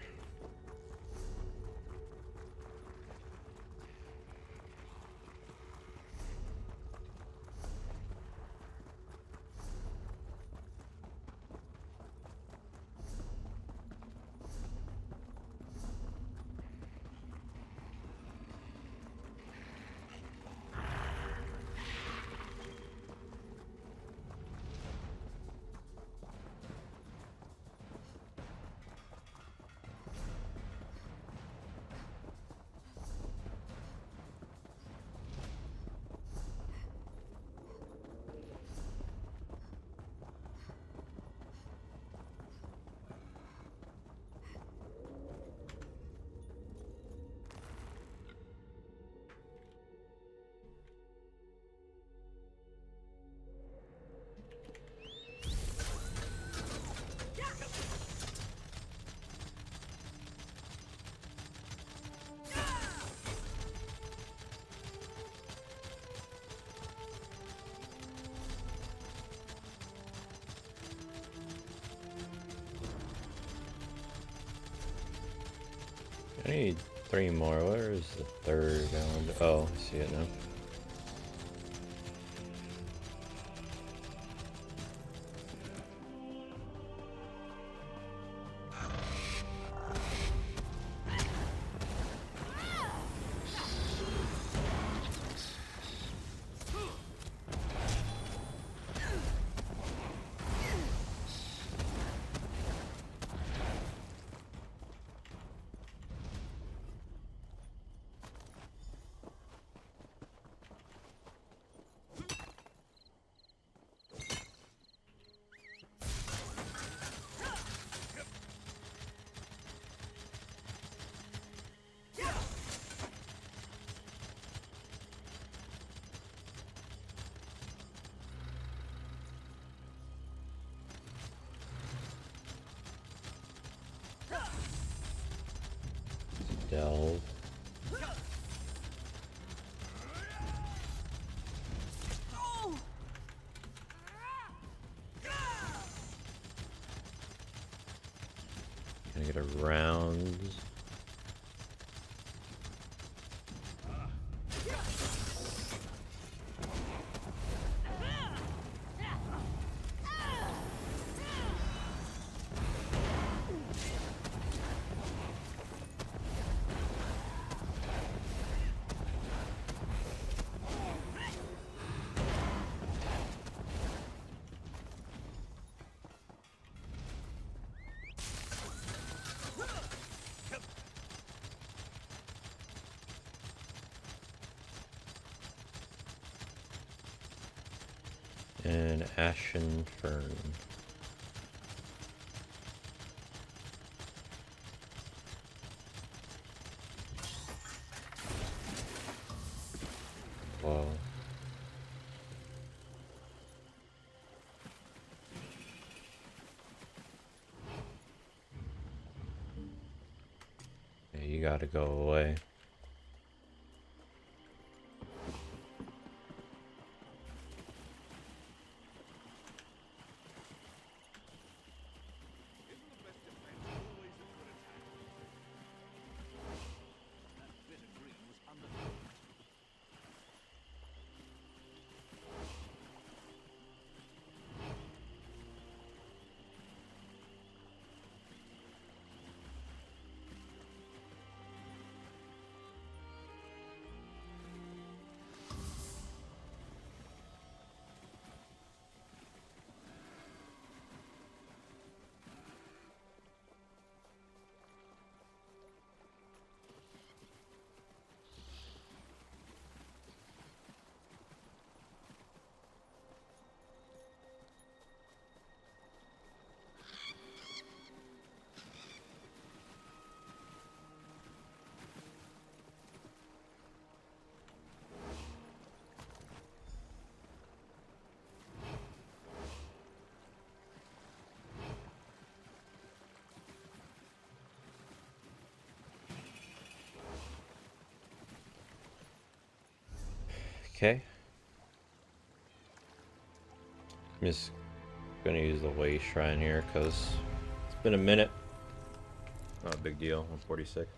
I need 3 more. Where is the third one? Oh, I see it now. Delve. Gonna get around. And Ashen Fern. Whoa. Yeah, you gotta go away. Okay. I'm just gonna use the way shrine here because it's been a minute Not a big deal. 146.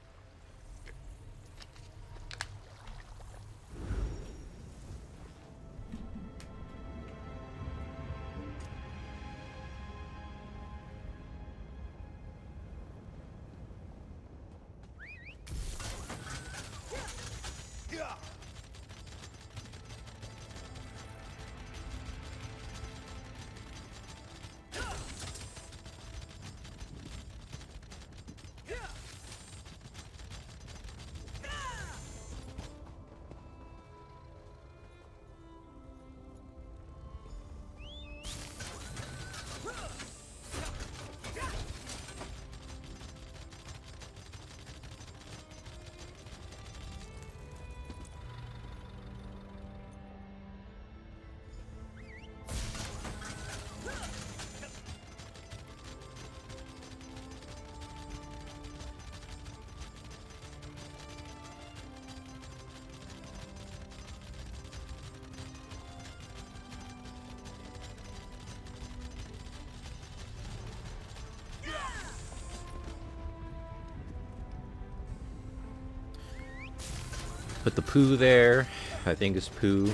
Put the poo there. I think it's poo.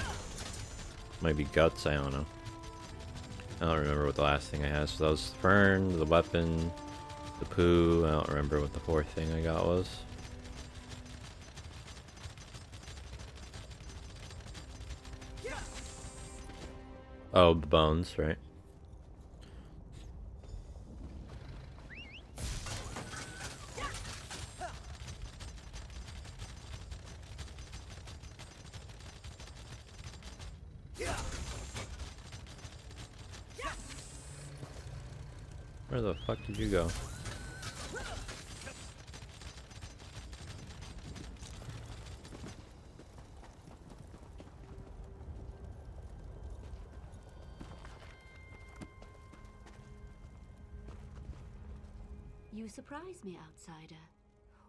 Might be guts, I don't know. I don't remember what the last thing I had. So that was the fern, the weapon, the poo. I don't remember what the fourth thing I got was. Oh, the bones, right? Where the fuck did you go? You surprise me, outsider.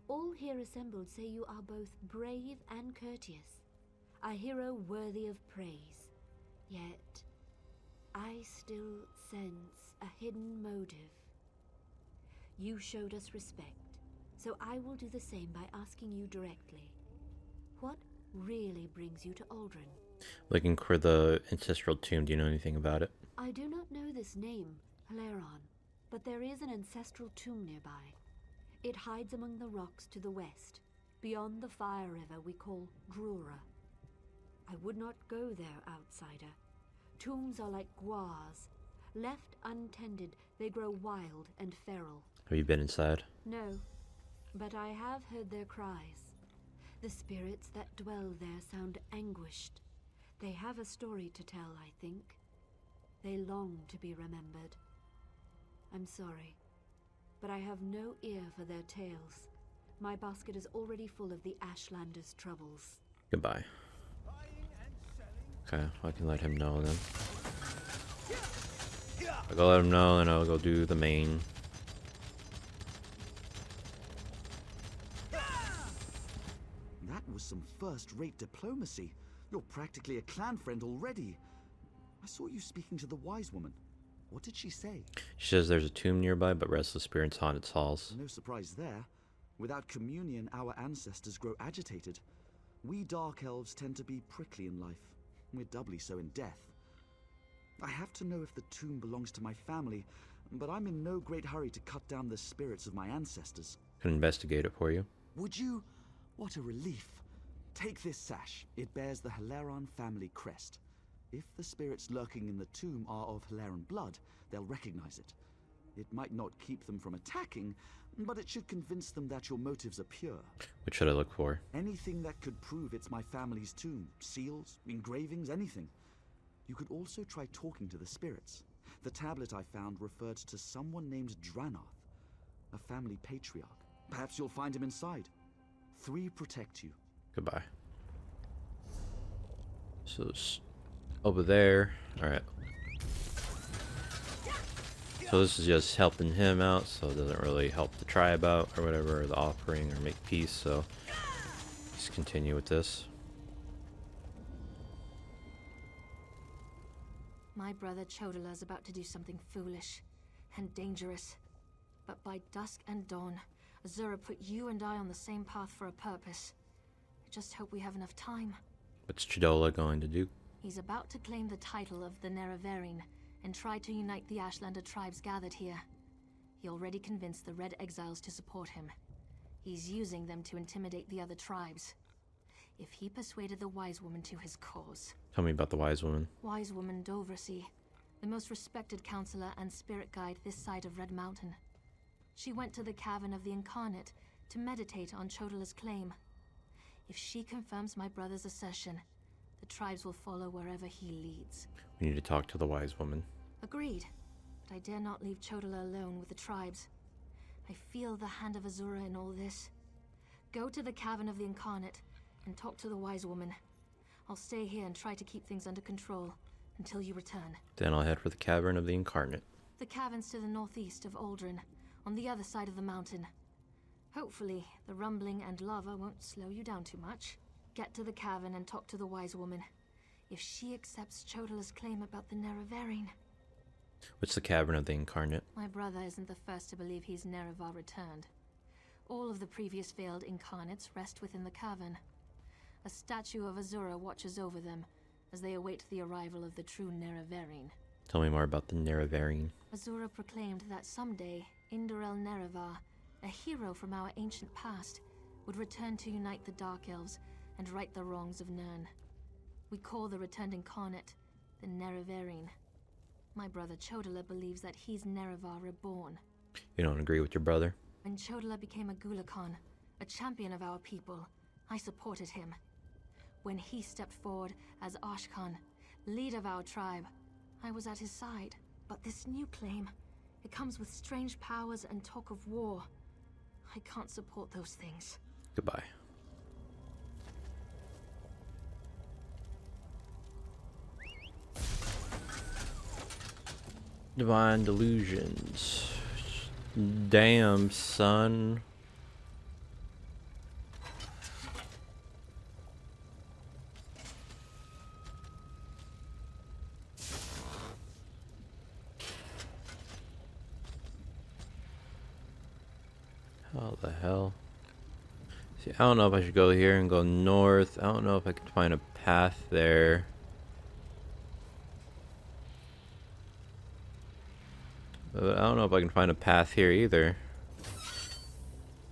All here assembled say you are both brave and courteous, a hero worthy of praise. Yet, I still sense a hidden motive. You showed us respect, so I will do the same by asking you directly. What really brings you to Aldrin? Looking for the ancestral tomb. Do you know anything about it? I do not know this name, Haleron, but there is an ancestral tomb nearby. It hides among the rocks to the west, beyond the fire river we call Drura. I would not go there, outsider. Tombs are like guars. Left untended, they grow wild and feral. Have you been inside? No, but I have heard their cries. The spirits that dwell there sound anguished. They have a story to tell, I think. They long to be remembered. I'm sorry, but I have no ear for their tales. My basket is already full of the Ashlanders' troubles. Goodbye. Okay, I can let him know then. I'll go let him know, and I'll go do the main. That was some first-rate diplomacy. You're practically a clan friend already. I saw you speaking to the wise woman. What did she say? She says there's a tomb nearby, but restless spirits haunt its halls. No surprise there. Without communion, our ancestors grow agitated. We Dark Elves tend to be prickly in life. We're doubly so in death. I have to know if the tomb belongs to my family, but I'm in no great hurry to cut down the spirits of my ancestors. Can investigate it for you. Would you? What a relief. Take this sash. It bears the Haleron family crest. If the spirits lurking in the tomb are of Haleron blood, they'll recognize it. It might not keep them from attacking, but it should convince them that your motives are pure. What should I look for? Anything that could prove it's my family's tomb. Seals, engravings, anything. You could also try talking to the spirits. The tablet I found referred to someone named Dranath, a family patriarch. Perhaps you'll find him inside. 3 protect you. Goodbye. So it's over there. Alright. So this is just helping him out, so it doesn't really help the tribe out or whatever, or the offering, or make peace, so just continue with this. My brother Chodala's about to do something foolish and dangerous. But by dusk and dawn, Azura put you and I on the same path for a purpose. I just hope we have enough time. What's Chodola going to do? He's about to claim the title of the Nerevarine and try to unite the Ashlander tribes gathered here. He already convinced the Red Exiles to support him. He's using them to intimidate the other tribes. If he persuaded the Wise Woman to his cause... Tell me about the Wise Woman. Wise Woman Dovrasi, the most respected counselor and spirit guide this side of Red Mountain. She went to the Cavern of the Incarnate to meditate on Chodola's claim. If she confirms my brother's assertion, the tribes will follow wherever he leads. We need to talk to the Wise Woman. Agreed, but I dare not leave Chodola alone with the tribes. I feel the hand of Azura in all this. Go to the Cavern of the Incarnate and talk to the Wise Woman. I'll stay here and try to keep things under control until you return. Then I'll head for the Cavern of the Incarnate. The cavern's to the northeast of Aldrin, on the other side of the mountain. Hopefully, the rumbling and lava won't slow you down too much. Get to the cavern and talk to the Wise Woman. If she accepts Chodola's claim about the Nerevarine... What's the Cavern of the Incarnate? My brother isn't the first to believe he's Nerevar returned. All of the previous failed incarnates rest within the cavern. A statue of Azura watches over them as they await the arrival of the true Nerevarine. Tell me more about the Nerevarine. Azura proclaimed that someday, Indorel Nerevar, a hero from our ancient past, would return to unite the Dark Elves and right the wrongs of Nirn. We call the returned incarnate the Nerevarine. My brother Chodola believes that he's Nerevar reborn. You don't agree with your brother? When Chodola became a Gulakan, a champion of our people, I supported him. When he stepped forward as Ashkan, leader of our tribe, I was at his side. But this new claim, it comes with strange powers and talk of war. I can't support those things. Goodbye. Divine delusions. Damn, son. How the hell? See, I don't know if I should go here and go north. I don't know if I can find a path there. But I don't know if I can find a path here either.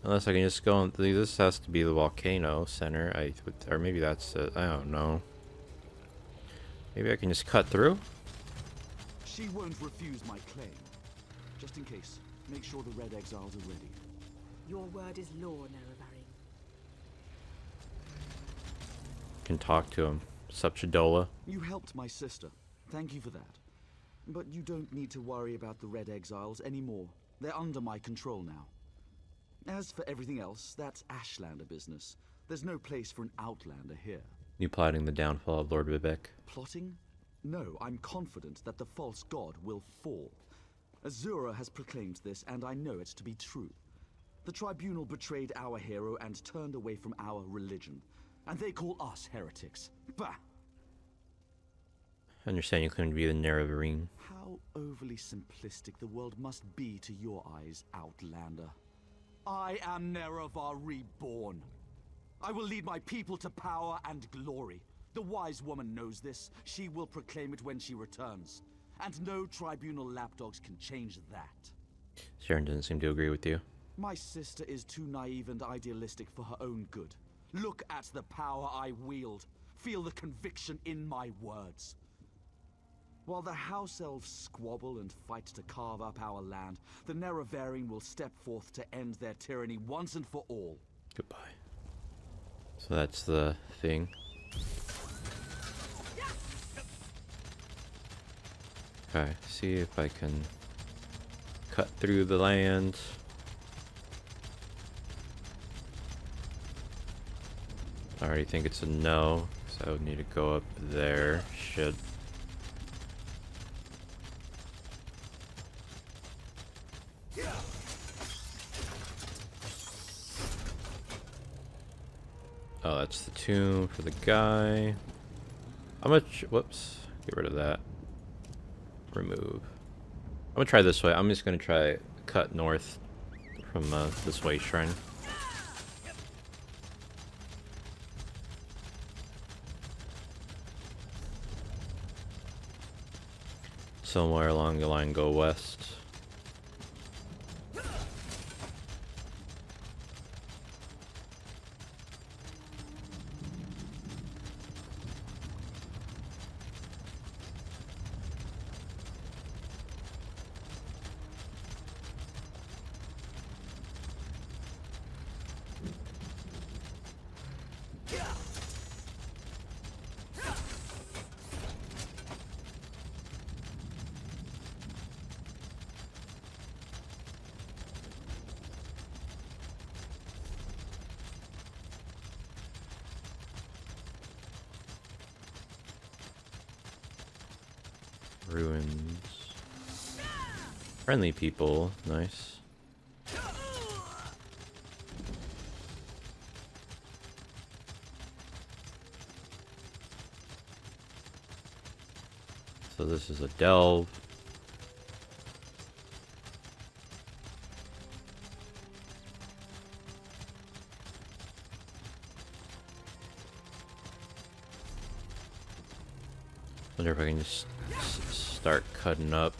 Unless I can just go on. This has to be the volcano center. Or maybe that's it. I don't know. Maybe I can just cut through? She won't refuse my claim. Just in case, make sure the Red Exiles are ready. Your word is law, Nerevarine. Can talk to him. Sup, Chodola? You helped my sister. Thank you for that. But you don't need to worry about the Red Exiles anymore. They're under my control now. As for everything else, that's Ashlander business. There's no place for an Outlander here. You plotting the downfall of Lord Vivek? Plotting? No, I'm confident that the false god will fall. Azura has proclaimed this, and I know it to be true. The Tribunal betrayed our hero and turned away from our religion. And they call us heretics. Bah! I understand you claim to be the Nerevarine. How overly simplistic the world must be to your eyes, Outlander. I am Nerevar reborn. I will lead my people to power and glory. The Wise Woman knows this. She will proclaim it when she returns. And no Tribunal lapdogs can change that. Sharon doesn't seem to agree with you. My sister is too naive and idealistic for her own good. Look at the power I wield. Feel the conviction in my words. While the House Elves squabble and fight to carve up our land, the Nerevarine will step forth to end their tyranny once and for all. Goodbye. So that's the thing. Okay, see if I can cut through the land. I already think it's a no, so I would need to go up there. Should. Oh, that's the tomb for the guy. How much? Whoops. Get rid of that. Remove. I'm gonna try this way. I'm just gonna try cut north from this way shrine. Somewhere along the line, go west. Ruins. Friendly people, nice. So this is a delve. Wonder if I can just start cutting up.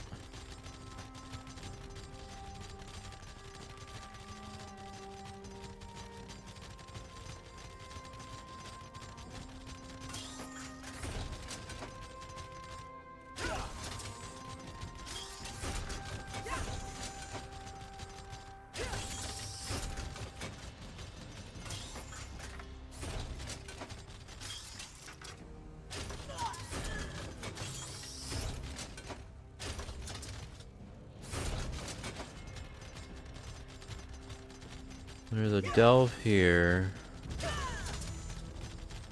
There's a delve here.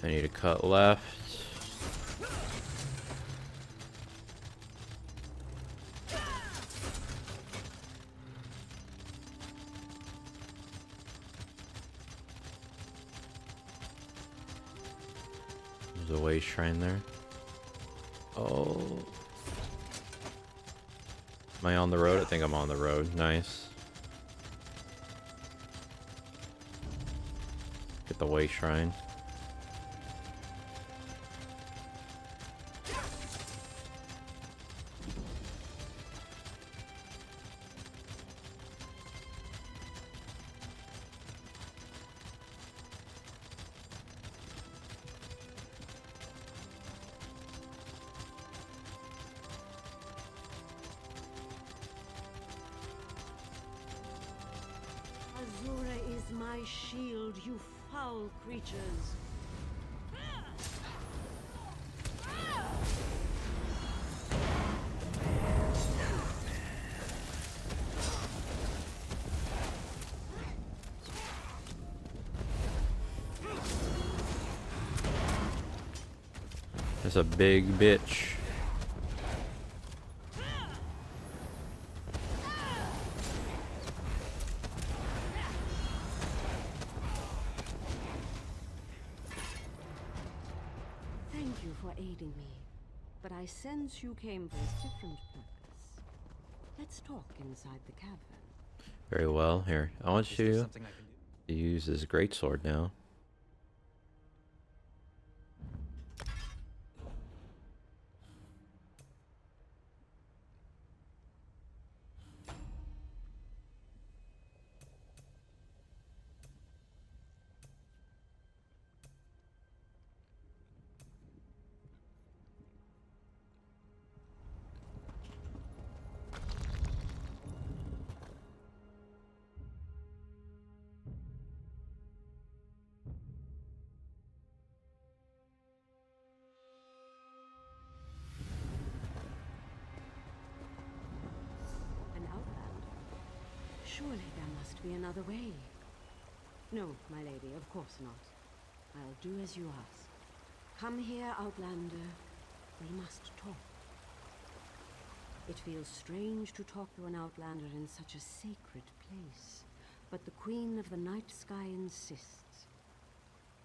I need to cut left. There's a way shrine there. Oh. Am I on the road? I think I'm on the road. Nice. Get the way shrine. Azura is my shield, you foul creatures. There's a big bitch. Thank you for aiding me, but I sense you came for a different purpose. Let's talk inside the cavern. Very well. Here, I want Is there you something I can do? to use this greatsword now. An outland? Surely there must be another way. No, my lady, of course not. I'll do as you ask. Come here, Outlander. We must talk. It feels strange to talk to an Outlander in such a sacred place, but the Queen of the Night Sky insists.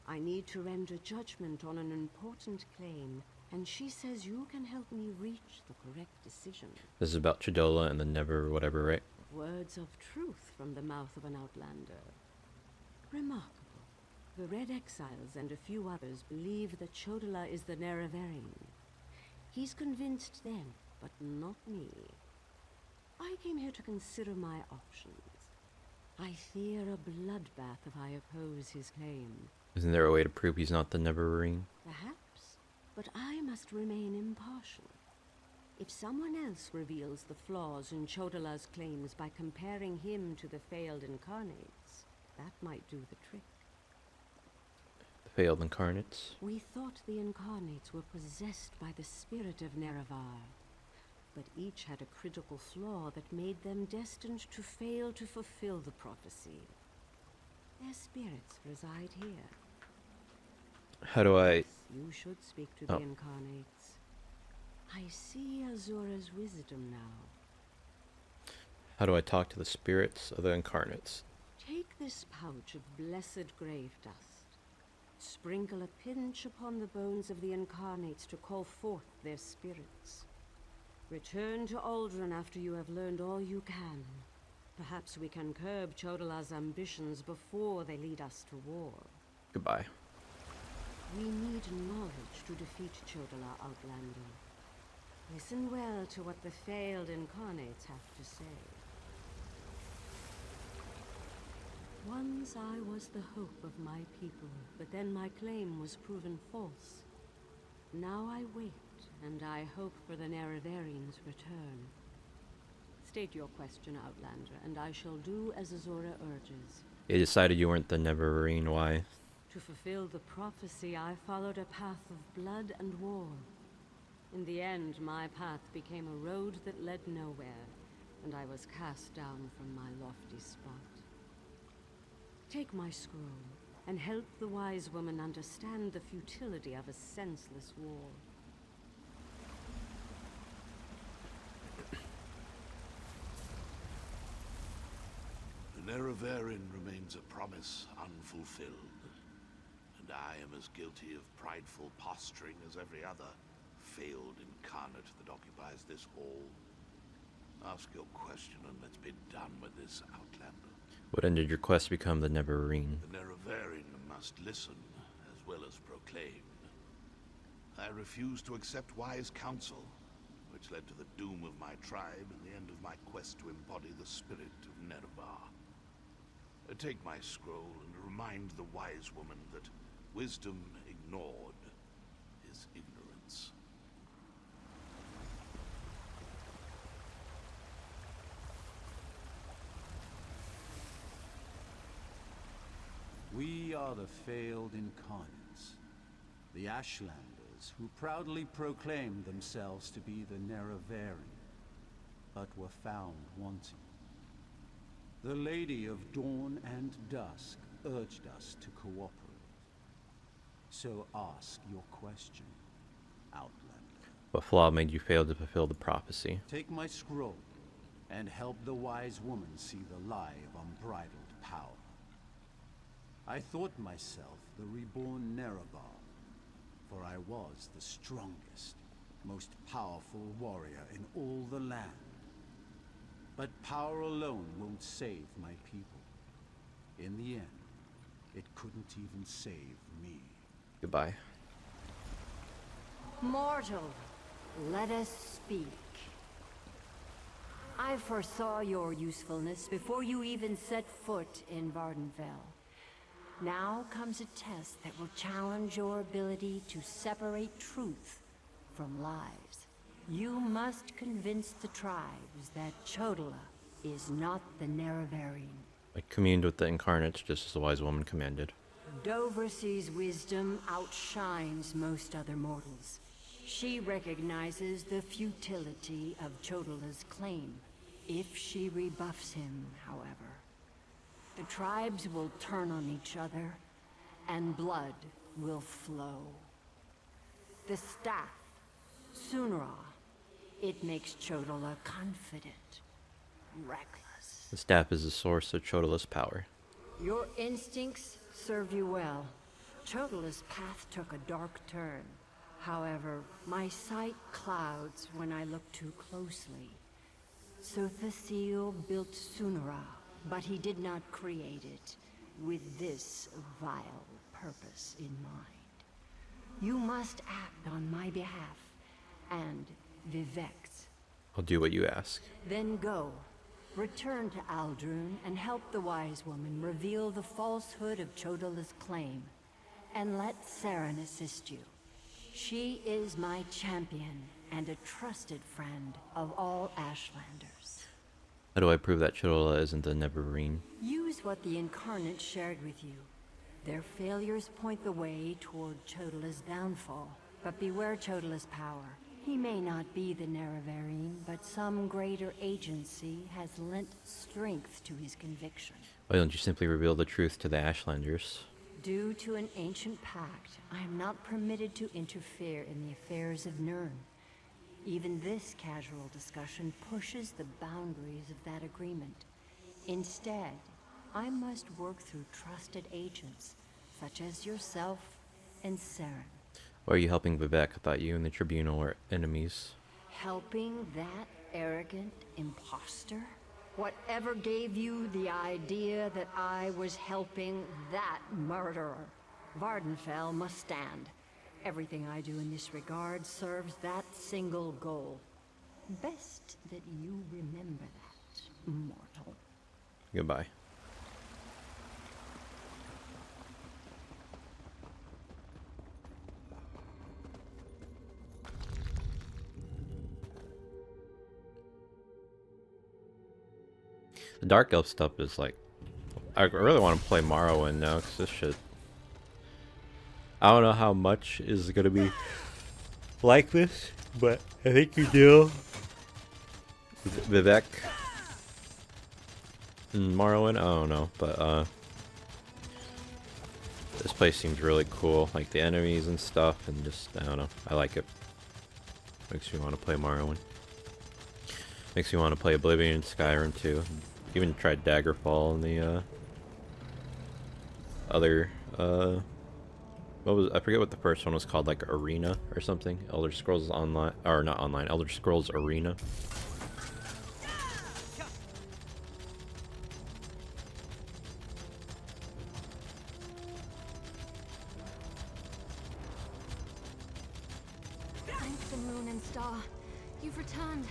I need to render judgment on an important claim, and she says you can help me reach the correct decision. This is about Chidola and the Never Whatever, right? Words of truth from the mouth of an outlander. Remarkable. The Red Exiles and a few others believe that Chodola is the Nerevarine. He's convinced them, but not me. I came here to consider my options. I fear a bloodbath if I oppose his claim. Isn't there a way to prove he's not the Nevermarine? Perhaps, but I must remain impartial. If someone else reveals the flaws in Chodola's claims by comparing him to the failed incarnates, that might do the trick. The failed incarnates? We thought the incarnates were possessed by the spirit of Nerevar, but each had a critical flaw that made them destined to fail to fulfill the prophecy. Their spirits reside here. How do I... You should speak to the incarnates. I see Azura's wisdom now. How do I talk to the spirits of the incarnates? Take this pouch of blessed grave dust. Sprinkle a pinch upon the bones of the incarnates to call forth their spirits. Return to Aldrin after you have learned all you can. Perhaps we can curb Chodola's ambitions before they lead us to war. Goodbye. We need knowledge to defeat Chodola, Outlander. Listen well to what the failed incarnates have to say. Once I was the hope of my people, but then my claim was proven false. Now I wait, and I hope for the Nerevarines' return. State your question, Outlander, and I shall do as Azura urges. You decided you weren't the Nevermarine, why? To fulfill the prophecy, I followed a path of blood and war. In the end, my path became a road that led nowhere, and I was cast down from my lofty spot. Take my scroll, and help the wise woman understand the futility of a senseless war. The Nerevarine remains a promise unfulfilled, and I am as guilty of prideful posturing as every other failed incarnate that occupies this hall. Ask your question and let's be done with this, Outlander. What ended your quest to become the Nevermarine? The Nerevarine must listen as well as proclaim. I refused to accept wise counsel, which led to the doom of my tribe and the end of my quest to embody the spirit of Nerevar. Take my scroll and remind the wise woman that wisdom ignored is ignorance. We are the failed incarnates, the Ashlanders who proudly proclaimed themselves to be the Nerevarine, but were found wanting. The Lady of Dawn and Dusk urged us to cooperate. So ask your question, Outlander. What flaw made you fail to fulfill the prophecy? Take my scroll, and help the wise woman see the lie of unbridled power. I thought myself the reborn Nerevar, for I was the strongest, most powerful warrior in all the land. But power alone won't save my people. In the end, it couldn't even save me. Goodbye. Mortal, let us speak. I foresaw your usefulness before you even set foot in Vardenfell. Now comes a test that will challenge your ability to separate truth from lies. You must convince the tribes that Chodola is not the Nerevarine. I communed with the incarnates just as the wise woman commanded. Doversee's wisdom outshines most other mortals. She recognizes the futility of Chodola's claim. If she rebuffs him, however, the tribes will turn on each other, and blood will flow. The staff, Sunra, it makes Chodola confident, reckless. The staff is the source of Chodola's power. Your instincts served you well. Chodola's path took a dark turn. However, my sight clouds when I look too closely. Sothasil built Sunara, but he did not create it with this vile purpose in mind. You must act on my behalf, and Vivek's. I'll do what you ask. Then go. Return to Aldrun and help the wise woman reveal the falsehood of Chodala's claim. And let Saren assist you. She is my champion and a trusted friend of all Ashlanders. How do I prove that Chodala isn't the Neverine? Use what the Incarnate shared with you. Their failures point the way toward Chodala's downfall. But beware Chodala's power. He may not be the Nerevarine, but some greater agency has lent strength to his conviction. Why don't you simply reveal the truth to the Ashlanders? Due to an ancient pact, I am not permitted to interfere in the affairs of Nirn. Even this casual discussion pushes the boundaries of that agreement. Instead, I must work through trusted agents, such as yourself and Saren. Why are you helping Vivek? I thought you and the Tribunal were enemies. Helping that arrogant imposter? Whatever gave you the idea that I was helping that murderer? Vardenfell must stand. Everything I do in this regard serves that single goal. Best that you remember that, mortal. Goodbye. The Dark Elf stuff is like... I really want to play Morrowind now, because this shit... I don't know how much is going to be like this, but I think you do. Vivek and Morrowind, I don't know, but this place seems really cool, like the enemies and stuff, and just, I don't know, I like it. Makes me want to play Morrowind. Makes me want to play Oblivion and Skyrim too. Even tried Daggerfall and the other what was, I forget what the first one was called, like Arena or something. Elder Scrolls Online, or not online, Elder Scrolls Arena. Thank the moon and star. You've returned.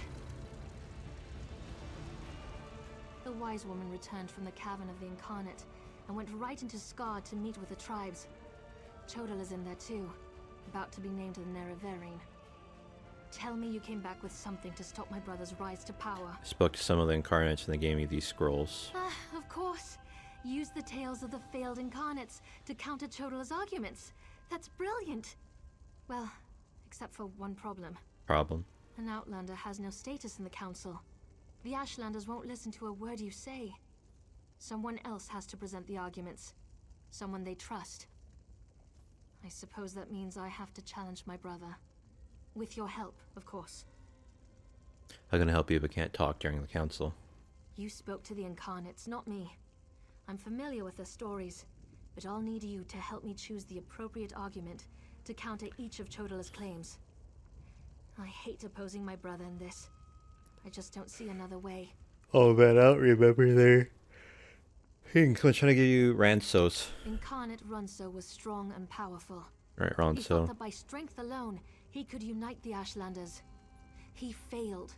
The wise woman returned from the cavern of the Incarnate and went right into Scar to meet with the tribes. Chodala's in there too, about to be named the Nerevarine. Tell me you came back with something to stop my brother's rise to power. I spoke to some of the Incarnates and they gave me these scrolls. Of course. Use the tales of the failed Incarnates to counter Chodala's arguments. That's brilliant. Well, except for one problem. Problem? An Outlander has no status in the Council. The Ashlanders won't listen to a word you say. Someone else has to present the arguments. Someone they trust. I suppose that means I have to challenge my brother. With your help, of course. How can I help you if I can't talk during the council? You spoke to the Incarnates, not me. I'm familiar with their stories, but I'll need you to help me choose the appropriate argument to counter each of Chodala's claims. I hate opposing my brother in this. I just don't see another way. Oh man, I don't remember their things. I'm trying to give you Ransos. Incarnate Ronso was strong and powerful. Right, He thought Ronso. that by strength alone, he could unite the Ashlanders. He failed.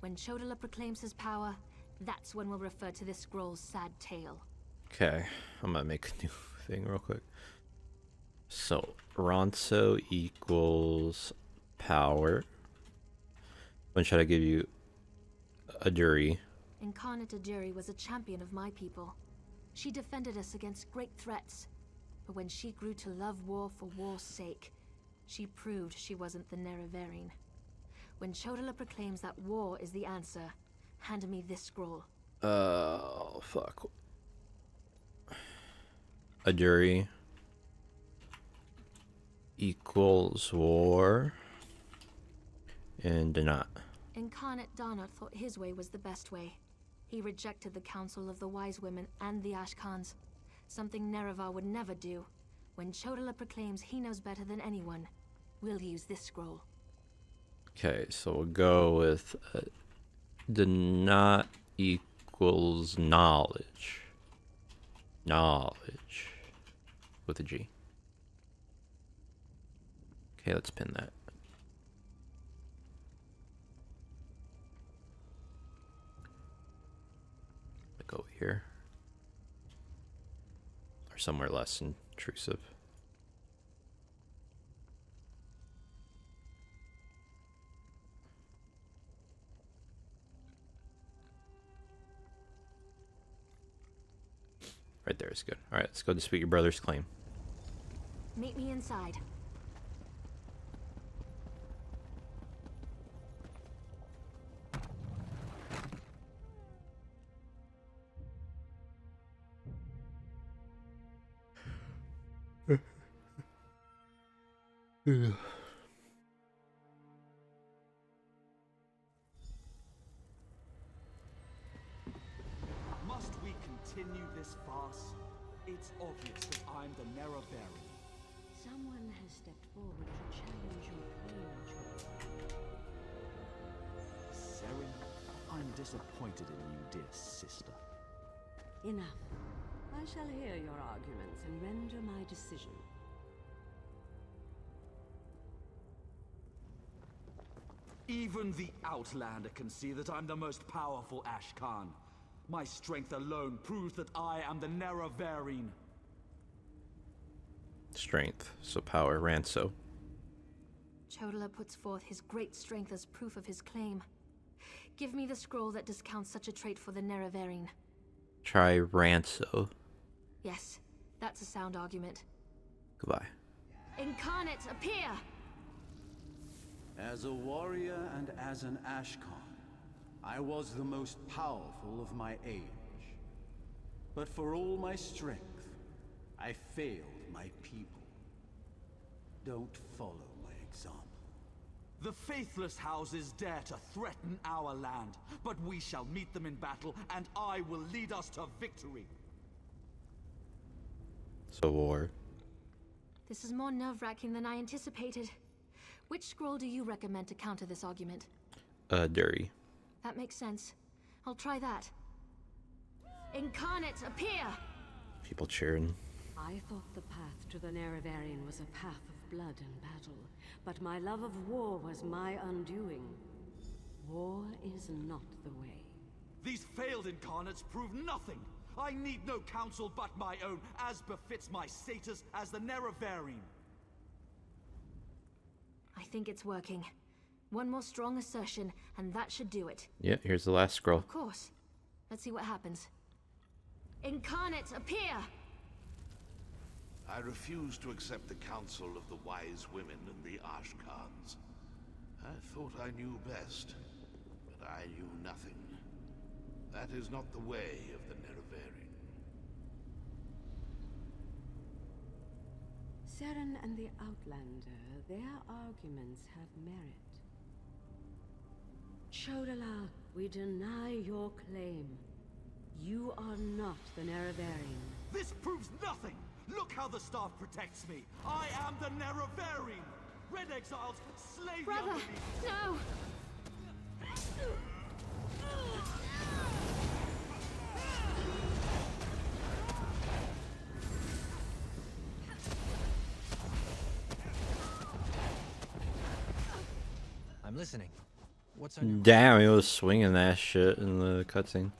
When Chodala proclaims his power, that's when we'll refer to this scroll's sad tale. Okay, I'm gonna make a new thing real quick. So, Ronso equals power. When should I give you a jury? Incarnate Adiri was a champion of my people. She defended us against great threats. But when she grew to love war for war's sake, she proved she wasn't the Nerevarine. When Chodala proclaims that war is the answer, hand me this scroll. Oh, fuck. A jury equals war and not. Incarnate Darnot thought his way was the best way. He rejected the counsel of the Wise Women and the Ashkans, something Nerevar would never do. When Chodala proclaims he knows better than anyone, we'll use this scroll. Okay, so we'll go with did not equals knowledge. Knowledge. With a G. Okay, let's pin that. Like over here. Or somewhere less intrusive. Right there is good. Alright, let's go dispute your brother's claim. Meet me inside. Must we continue this farce? It's obvious that I'm the Nerevarine. Someone has stepped forward to challenge your claim, Joel. Seren, I'm disappointed in you, dear sister. Enough. I shall hear your arguments and render my decision. Even the Outlander can see that I'm the most powerful Ashkan. My strength alone proves that I am the Nerevarine. Strength, so power, Ranso. Chodala puts forth his great strength as proof of his claim. Give me the scroll that discounts such a trait for the Nerevarine. Try Ranso. Yes, that's a sound argument. Goodbye. Incarnate, appear! As a warrior and as an Ashkan, I was the most powerful of my age. But for all my strength, I failed my people. Don't follow my example. The faithless houses dare to threaten our land, but we shall meet them in battle, and I will lead us to victory. So war. This is more nerve-wracking than I anticipated. Which scroll do you recommend to counter this argument? Dury. That makes sense. I'll try that. Incarnate, appear! People cheering. I thought the path to the Nerevarine was a path of blood and battle, but my love of war was my undoing. War is not the way. These failed incarnates prove nothing. I need no counsel but my own, as befits my status as the Nerevarine. I think it's working. One more strong assertion, and that should do it. Yeah, here's the last scroll. Of course. Let's see what happens. Incarnate, appear! I refuse to accept the counsel of the wise women and the Ashkans. I thought I knew best, but I knew nothing. That is not the way of the Nerevarine. Seren and the Outlander, their arguments have merit. Chodala, we deny your claim. You are not the Nerevarine. This proves nothing! Look how the staff protects me! I am the Nerevarine! Red Exiles, slay the Brother, unbelievers! no! I'm listening. What's on your Damn, he was swinging that shit in the cutscene.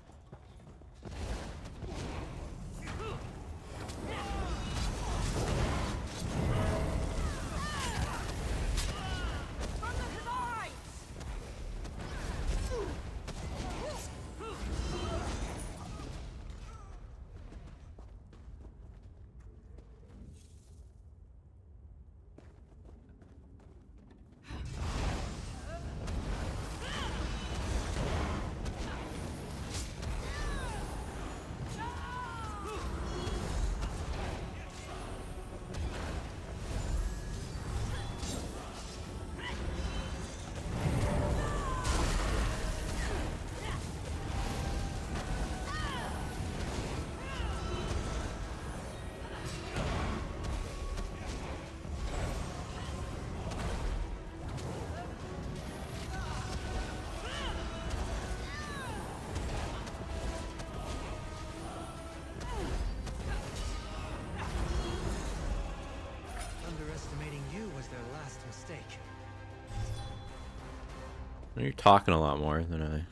You're talking a lot more than I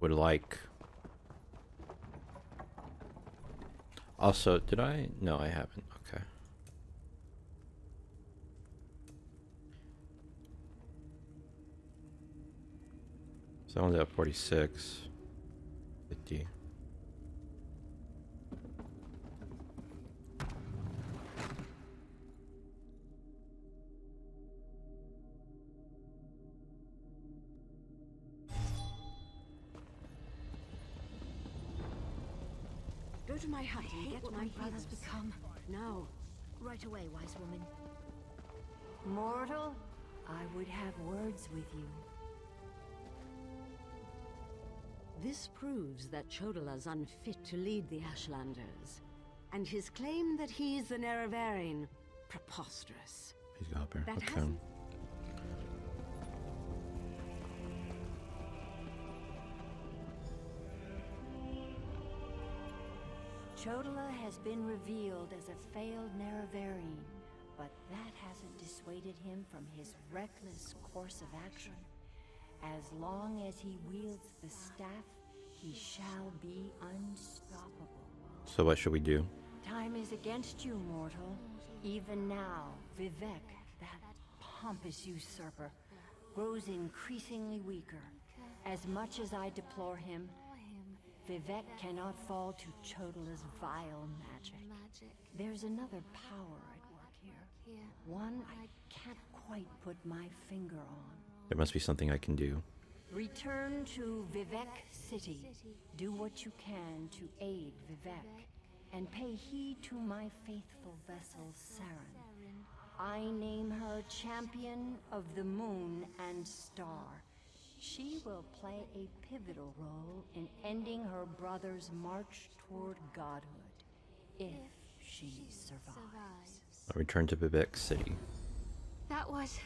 would like. Also, did I? No, I haven't. Okay. So that one's at 46. 50. Go to my hut and get what my brother's brothers. become. Now. Right away, wise woman. Mortal, I would have words with you. This proves that Chodala's unfit to lead the Ashlanders, and his claim that he's the Nerevarine, preposterous. He's got her. That Okay. hasn't- Chodala has been revealed as a failed Nerevarine, but that hasn't dissuaded him from his reckless course of action. As long as he wields the staff, he shall be unstoppable. So what should we do? Time is against you, mortal. Even now, Vivek, that pompous usurper, grows increasingly weaker. As much as I deplore him, Vivek cannot fall to Chodala's vile magic. There's another power at work here. One I can't quite put my finger on. There must be something I can do. Return to Vivek City. Do what you can to aid Vivek. And pay heed to my faithful vessel, Saren. I name her Champion of the Moon and Star. She will play a pivotal role in ending her brother's march toward godhood, if she survives. I'll return to Vivek City. That was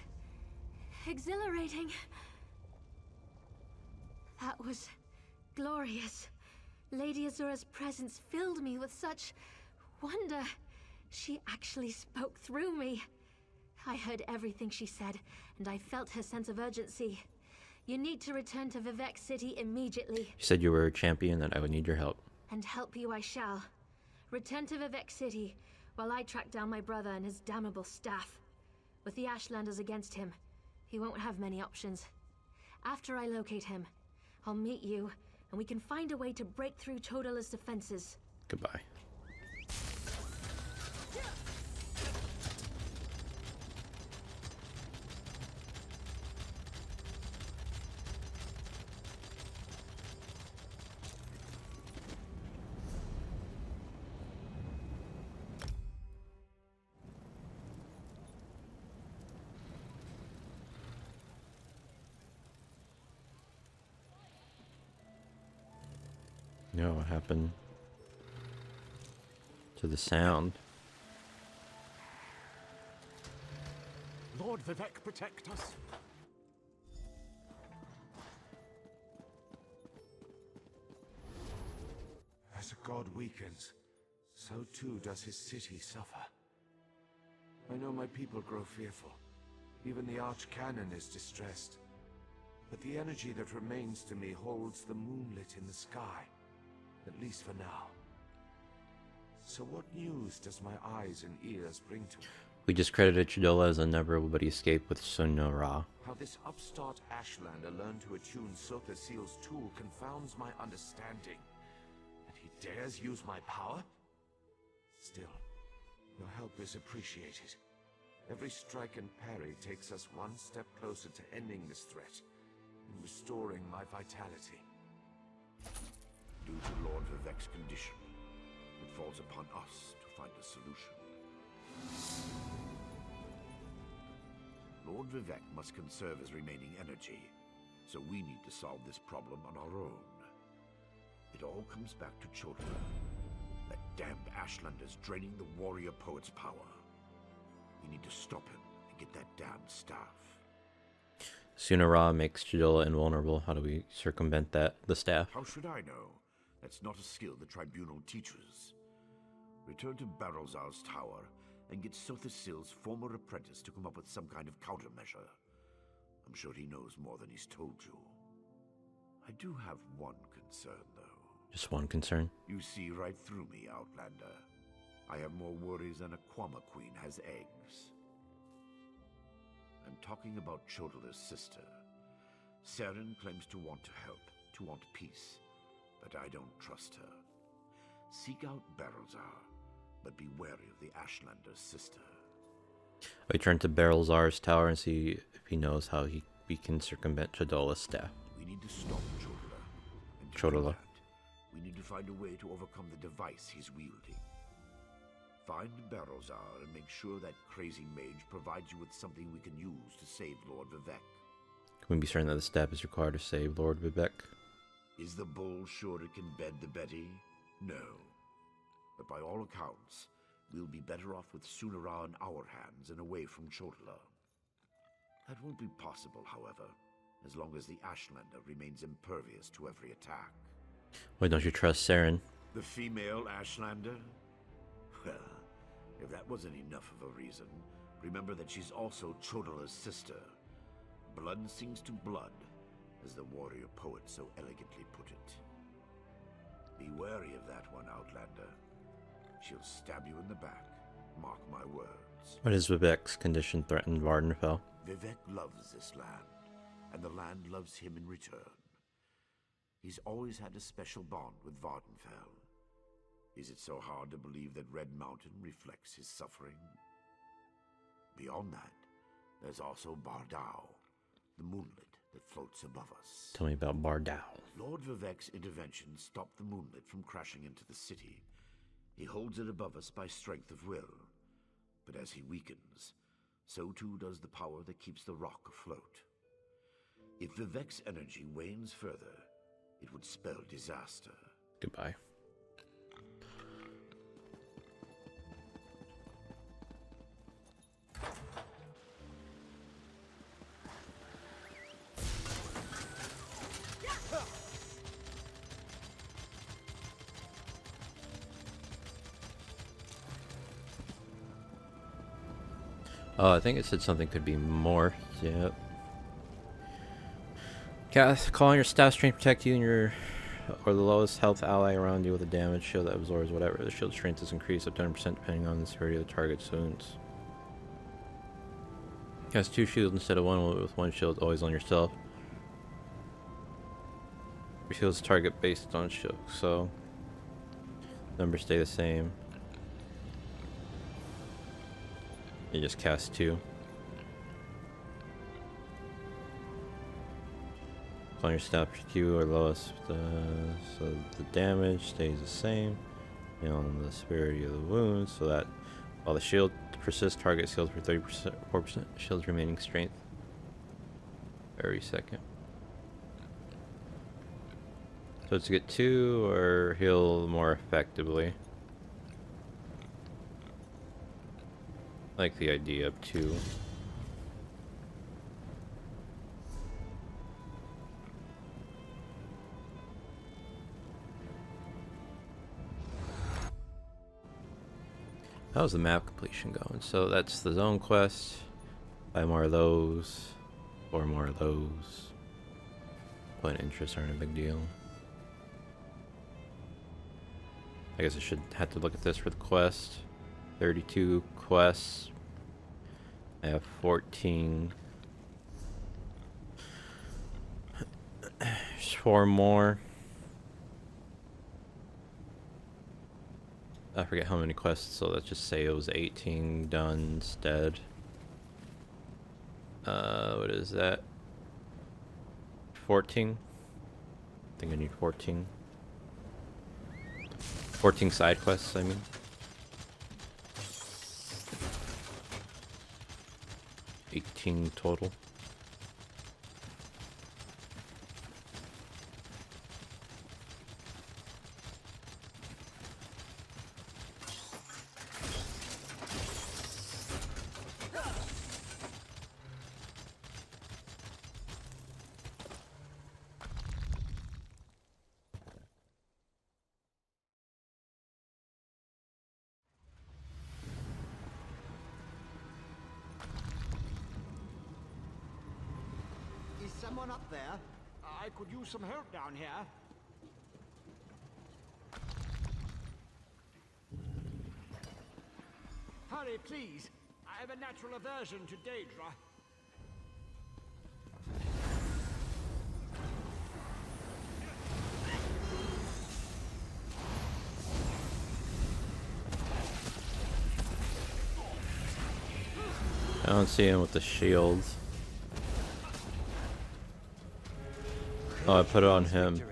exhilarating. That was glorious. Lady Azura's presence filled me with such wonder. She actually spoke through me. I heard everything she said, and I felt her sense of urgency. You need to return to Vivek City immediately. You said you were a champion, that I would need your help. And help you I shall. Return to Vivek City, while I track down my brother and his damnable staff. With the Ashlanders against him, he won't have many options. After I locate him, I'll meet you, and we can find a way to break through Chodala's defenses. Goodbye. No, what happened to the sound? Lord Vivek, protect us. As a god weakens, so too does his city suffer. I know my people grow fearful. Even the Archcanon is distressed. But the energy that remains to me holds the moonlit in the sky. At least for now. So what news does my eyes and ears bring to me? We discredited Chodola as unneverable, but he escaped with Sonora. How this upstart Ashlander learned to attune Sotha Seal's tool confounds my understanding. And he dares use my power? Still, your help is appreciated. Every strike and parry takes us one step closer to ending this threat and restoring my vitality. Due to Lord Vivek's condition, it falls upon us to find a solution. Lord Vivek must conserve his remaining energy, so we need to solve this problem on our own. It all comes back to Chodala. That damned Ashlander's draining the warrior poet's power. We need to stop him and get that damned staff. Sonora makes Chodola invulnerable. How do we circumvent that? The staff? How should I know? That's not a skill the Tribunal teaches. Return to Barrelzar's tower and get Sotha Sil's former apprentice to come up with some kind of countermeasure. I'm sure he knows more than he's told you. I do have one concern, though. Just one concern. You see right through me, Outlander. I have more worries than a Quama queen has eggs. I'm talking about Chodela's sister. Saren claims to want to help, to want peace, but I don't trust her. Seek out Barrelzar, but be wary of the Ashlander's sister. We turn to Barrelzar's tower and see if he knows how we can circumvent Chodela's staff. We need to stop Chodela. And to do Chodela. that, we need to find a way to overcome the device he's wielding. Find Barrelzar and make sure that crazy mage provides you with something we can use to save Lord Vivek. Can we be certain that the staff is required to save Lord Vivek? Is the bull sure it can bed the Betty? No. But by all accounts, we'll be better off with Sunara in our hands and away from Chodela. That won't be possible, however, as long as the Ashlander remains impervious to every attack. Why don't you trust Saren? The female Ashlander? Well, if that wasn't enough of a reason, remember that she's also Chodela's sister. Blood sings to blood, as the warrior poet so elegantly put it. Be wary of that one, Outlander. She'll stab you in the back, mark my words. What is Vivek's condition threaten Vardenfell? Vivek loves this land, and the land loves him in return. He's always had a special bond with Vardenfell. Is it so hard to believe that Red Mountain reflects his suffering? Beyond that, there's also Bardao, the moonlit that floats above us. Tell me about Bardao. Lord Vivek's intervention stopped the moonlit from crashing into the city. He holds it above us by strength of will. But as he weakens, so too does the power that keeps the rock afloat. If Vivek's energy wanes further, it would spell disaster. Goodbye. Oh, I think it said something could be more. Yep. Cast, call on your staff strength to protect you and your or the lowest health ally around you with a damage shield that absorbs whatever. The shield strength is increased up to 10% depending on the severity of the target's wounds. Cast 2 shields instead of 1 with 1 shield always on yourself. Your shields target based on shield, so numbers stay the same. You just cast 2. On your staff Q or lowest, so the damage stays the same, and on the severity of the wounds, so that while the shield persists, target heals for 30%, 4% shield's remaining strength every second. So to get 2 or heal more effectively. I like the idea of 2. How's the map completion going? So that's the zone quest. 5 more of those. 4 more of those. Point interests aren't a big deal. I guess I should have to look at this for the quest. 32 quests. I have 14. Just 4 more. I forget how many quests, so let's just say it was 18 done instead. What is that? 14? I think I need 14. 14 side quests, I mean. $18 total. someone up there? I could use some help down here. Hurry, please. I have a natural aversion to Daedra. I don't see him with the shields. Oh, I put it on him.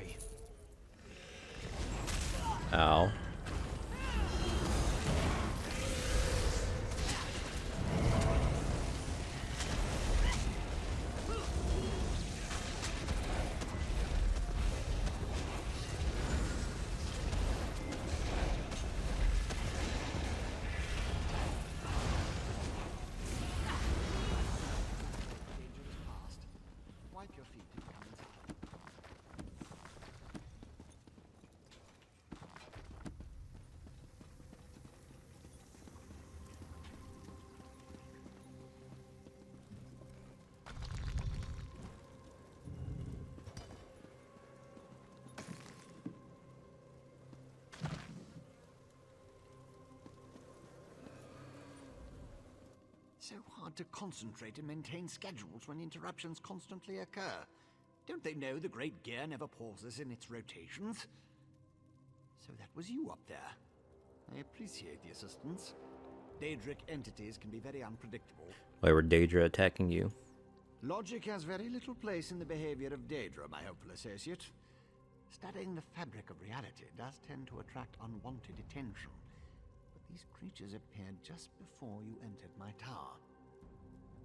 Ow. Wipe your feet and come inside. So hard to concentrate and maintain schedules when interruptions constantly occur. Don't they know the Great Gear never pauses in its rotations? So that was you up there. I appreciate the assistance. Daedric entities can be very unpredictable. Why were Daedra attacking you? Logic has very little place in the behavior of Daedra, my hopeful associate. Studying the fabric of reality does tend to attract unwanted attention. But these creatures appeared just before you entered my tower.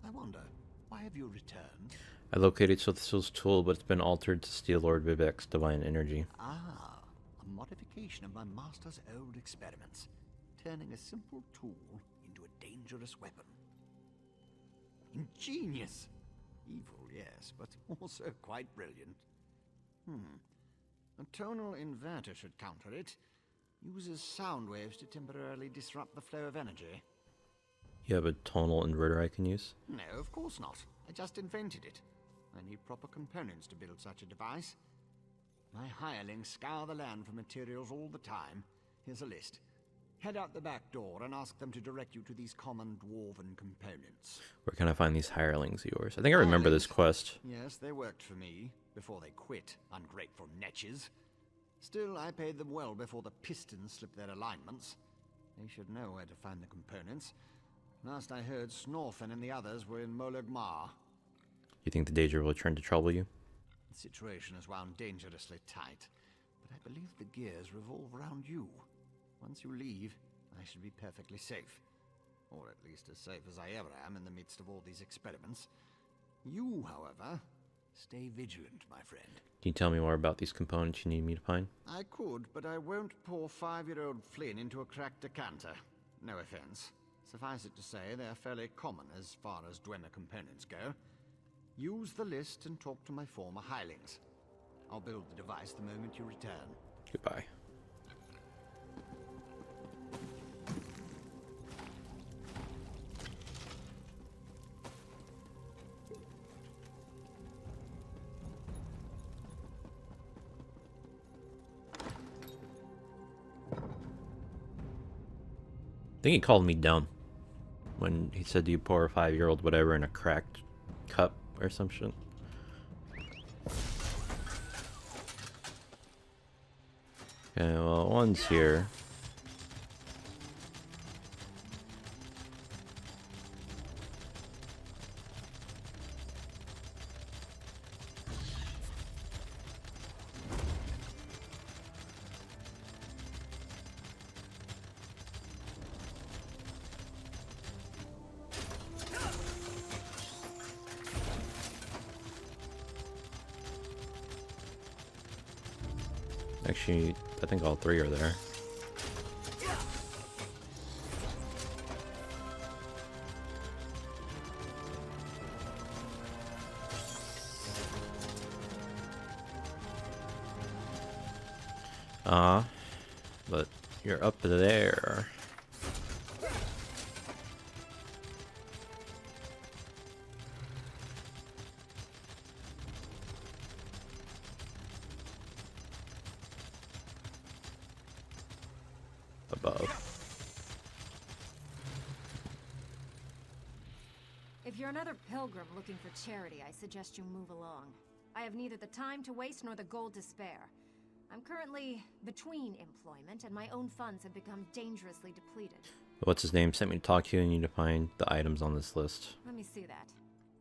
I wonder, why have you returned? I located Sothil's tool, but it's been altered to steal Lord Vivek's divine energy. Ah, a modification of my master's old experiments, turning a simple tool into a dangerous weapon. Ingenious! Evil, yes, but also quite brilliant. A tonal inverter should counter it. Uses sound waves to temporarily disrupt the flow of energy. You have a tonal inverter I can use? No, of course not. I just invented it. I need proper components to build such a device. My hirelings scour the land for materials all the time. Here's a list. Head out the back door and ask them to direct you to these common dwarven components. Where can I find these hirelings of yours? I think I remember this quest. Yes, they worked for me, before they quit, ungrateful netches. Still, I paid them well before the pistons slipped their alignments. They should know where to find the components. Last I heard, Snorfen and the others were in Molag Mar. You think the Daedra will return to trouble you? The situation is wound dangerously tight, but I believe the gears revolve around you. Once you leave, I should be perfectly safe. Or at least as safe as I ever am in the midst of all these experiments. You, however, stay vigilant, my friend. Can you tell me more about these components you need me to find? I could, but I won't pour 5-year-old Flynn into a cracked decanter. No offense. Suffice it to say, they're fairly common as far as Dwemer components go. Use the list and talk to my former hirelings. I'll build the device the moment you return. Goodbye. I think he called me dumb when he said you pour a 5-year-old whatever in a cracked cup or some shit. Okay, well, one's here. Actually, I think all 3 are there. But you're up there. above. If you're another pilgrim looking for charity, I suggest you move along. I have neither the time to waste nor the gold to spare. I'm currently between employment, and my own funds have become dangerously depleted. What's his name sent me to talk to you, and you need to find the items on this list. Let me see that.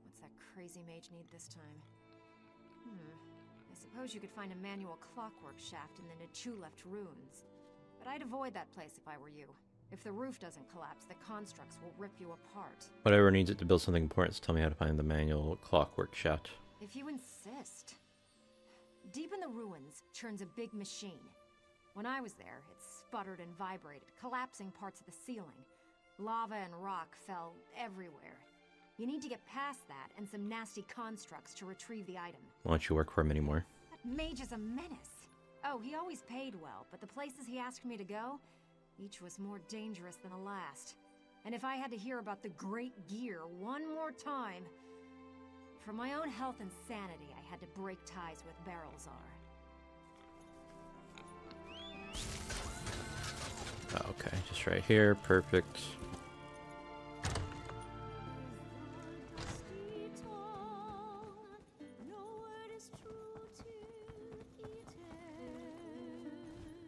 What's that crazy mage need this time? I suppose you could find a manual clockwork shaft in the Nichu-left ruins. But I'd avoid that place if I were you. If the roof doesn't collapse, the constructs will rip you apart. Whatever needs it to build something important, so tell me how to find the manual clockwork shaft. If you insist. Deep in the ruins churns a big machine. When I was there, it sputtered and vibrated, collapsing parts of the ceiling. Lava and rock fell everywhere. You need to get past that and some nasty constructs to retrieve the item. Why don't you work for him anymore? That mage is a menace. Oh, he always paid well, but the places he asked me to go, each was more dangerous than the last. And if I had to hear about the Great Gear one more time... For my own health and sanity, I had to break ties with Barrelzar. Okay, just right here. Perfect.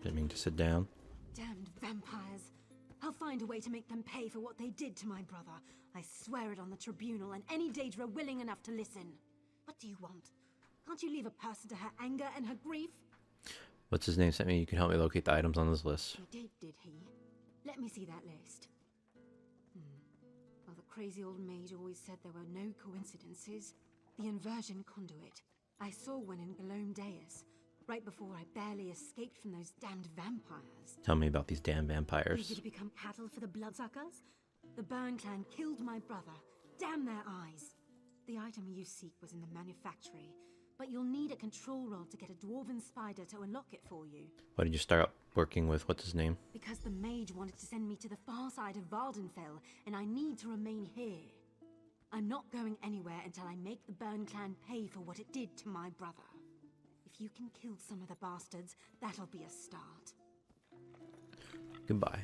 Didn't mean to sit down. Damned vampires. I'll find a way to make them pay for what they did to my brother. I swear it on the tribunal and any Daedra willing enough to listen. What do you want? Can't you leave a person to her anger and her grief? What's his name sent me? You can help me locate the items on this list. He did he? Let me see that list. Well, the crazy old mage always said there were no coincidences. The inversion conduit. I saw one in Galome Deus, right before I barely escaped from those damned vampires. Tell me about these damn vampires. Eager to become cattle for the bloodsuckers? The Burn clan killed my brother. Damn their eyes. The item you seek was in the manufactory, but you'll need a control rod to get a dwarven spider to unlock it for you. Why did you start working with what's his name? Because the mage wanted to send me to the far side of Vardenfell, and I need to remain here. I'm not going anywhere until I make the Burn clan pay for what it did to my brother. If you can kill some of the bastards, that'll be a start. Goodbye.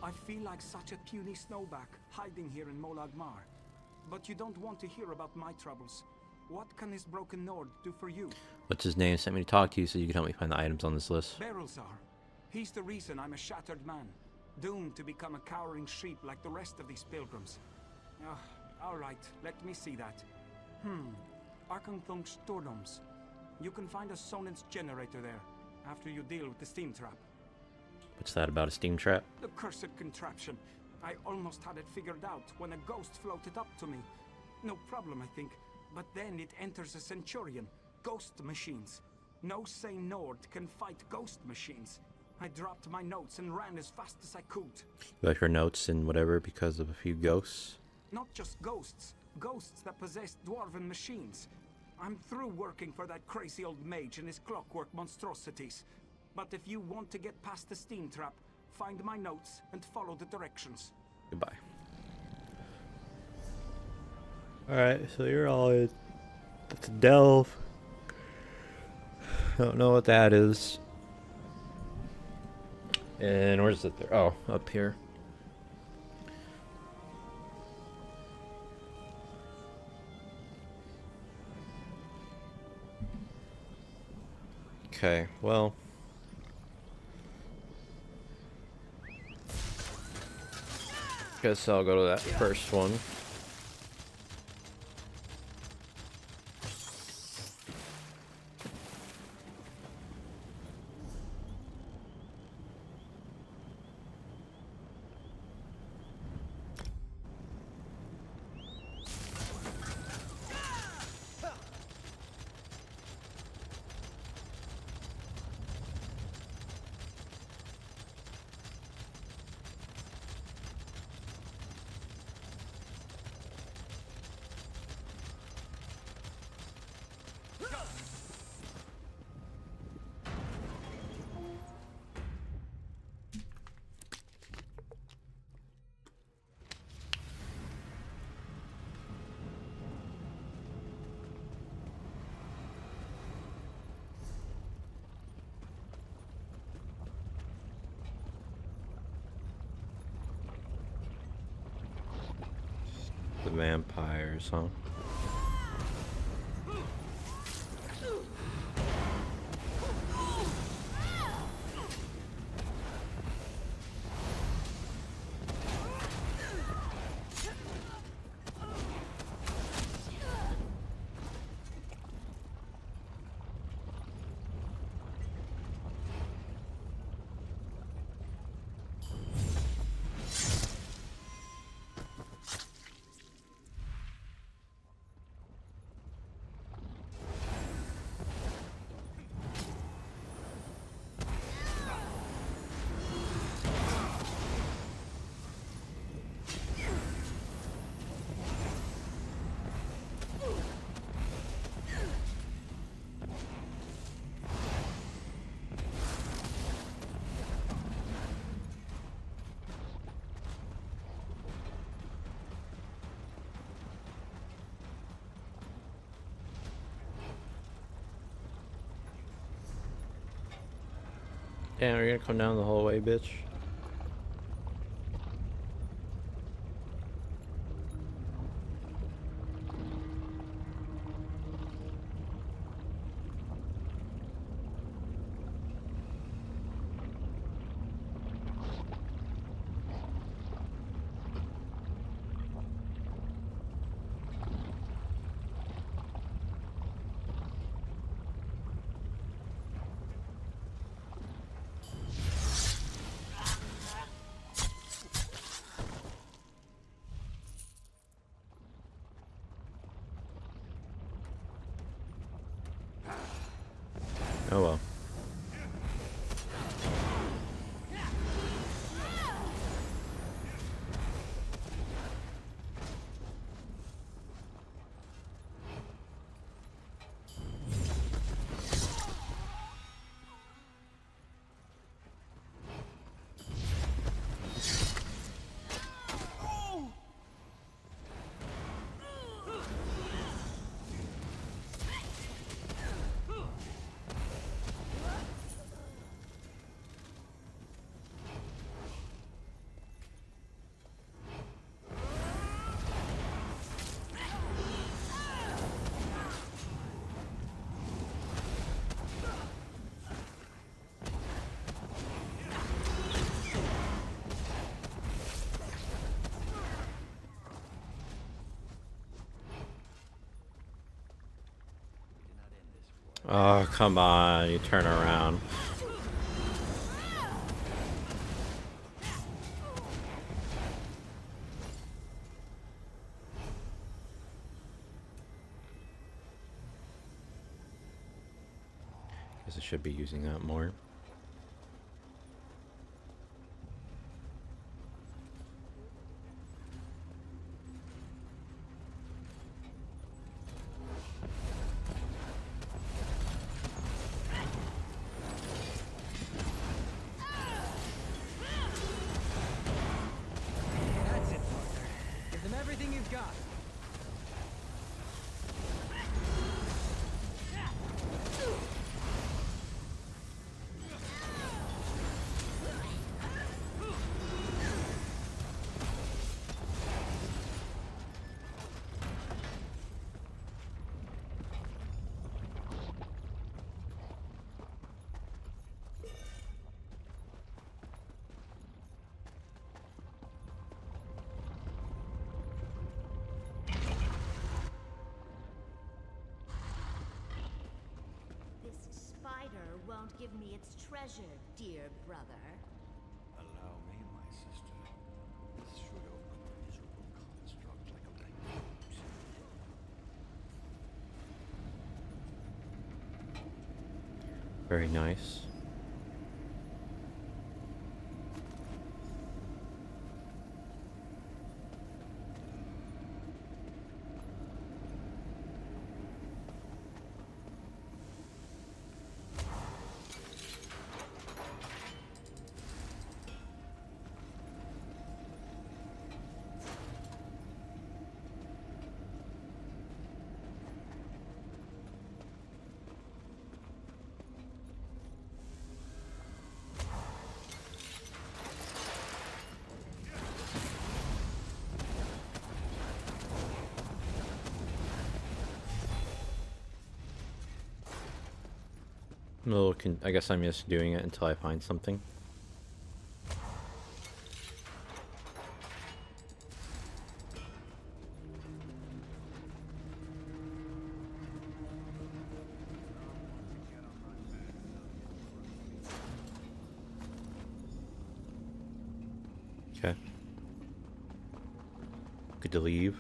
I feel like such a puny snowback, hiding here in Molag Mar. But you don't want to hear about my troubles. What can this broken Nord do for you? What's his name sent me to talk to you so you can help me find the items on this list. Barrelzar. He's the reason I'm a shattered man, doomed to become a cowering sheep like the rest of these pilgrims. Alright, let me see that. Arkanthung Stordoms. You can find a Sonance generator there, after you deal with the steam trap. What's that about a steam trap? The cursed contraption. I almost had it figured out when a ghost floated up to me. No problem, I think. But then it enters a Centurion. Ghost machines. No sane Nord can fight ghost machines. I dropped my notes and ran as fast as I could. You left your notes and whatever because of a few ghosts? Not just ghosts. Ghosts that possess dwarven machines. I'm through working for that crazy old mage and his clockwork monstrosities. But if you want to get past the steam trap, find my notes and follow the directions. Goodbye. Alright, so you're all in. That's a delve. Don't know what that is. And where's it there? Oh, up here. Okay, well. Guess I'll go to that first one. vampires, huh? Damn, are you gonna come down the whole way, bitch? Oh well. Oh, come on, you turn around. Guess I should be using that more. That's it, partner. Give them everything you've got. This spider won't give me its treasure, dear brother. Allow me, my sister. This should open a miserable construct like a blank boot. Very nice. I'm a little I guess I'm just doing it until I find something. Okay. Good to leave.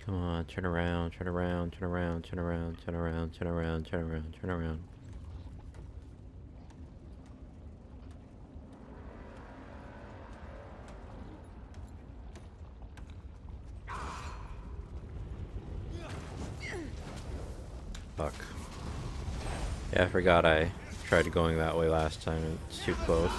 Come on, turn around, turn around, turn around, turn around, turn around, turn around, turn around, turn around. Fuck. Yeah, I forgot I tried going that way last time and it's too close.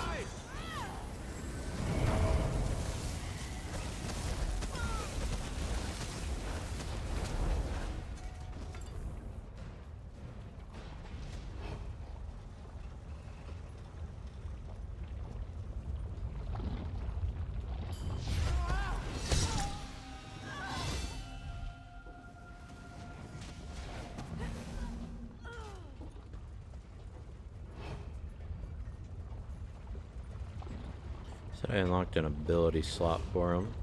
Said I unlocked an ability slot for him,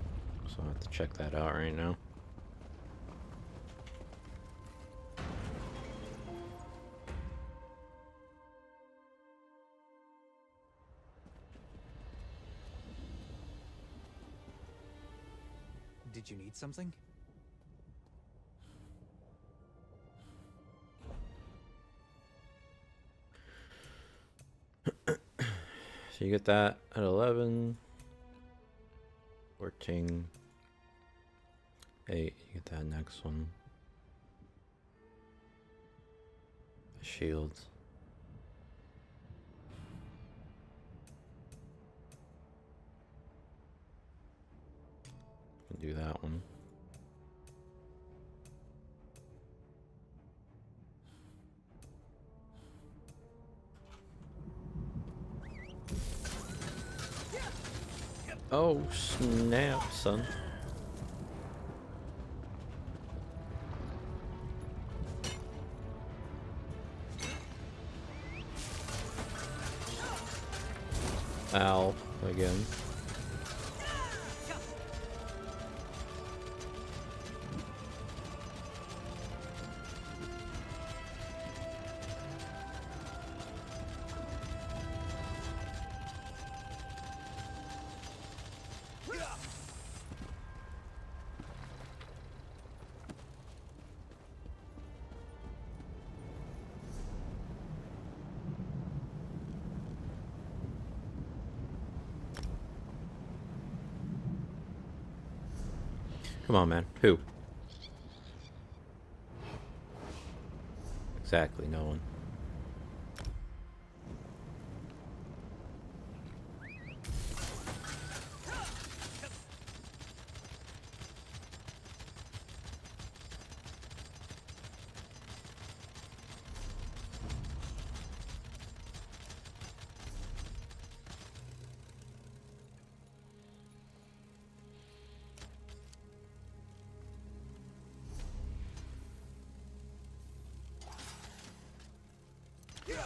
so I'll have to check that out right now. Did you need something? So you get that at 11, 14, 8, you get that next one. The shields. Can do that one. Oh snap, son. Ow, again. Come on, man. Who? Exactly, no one.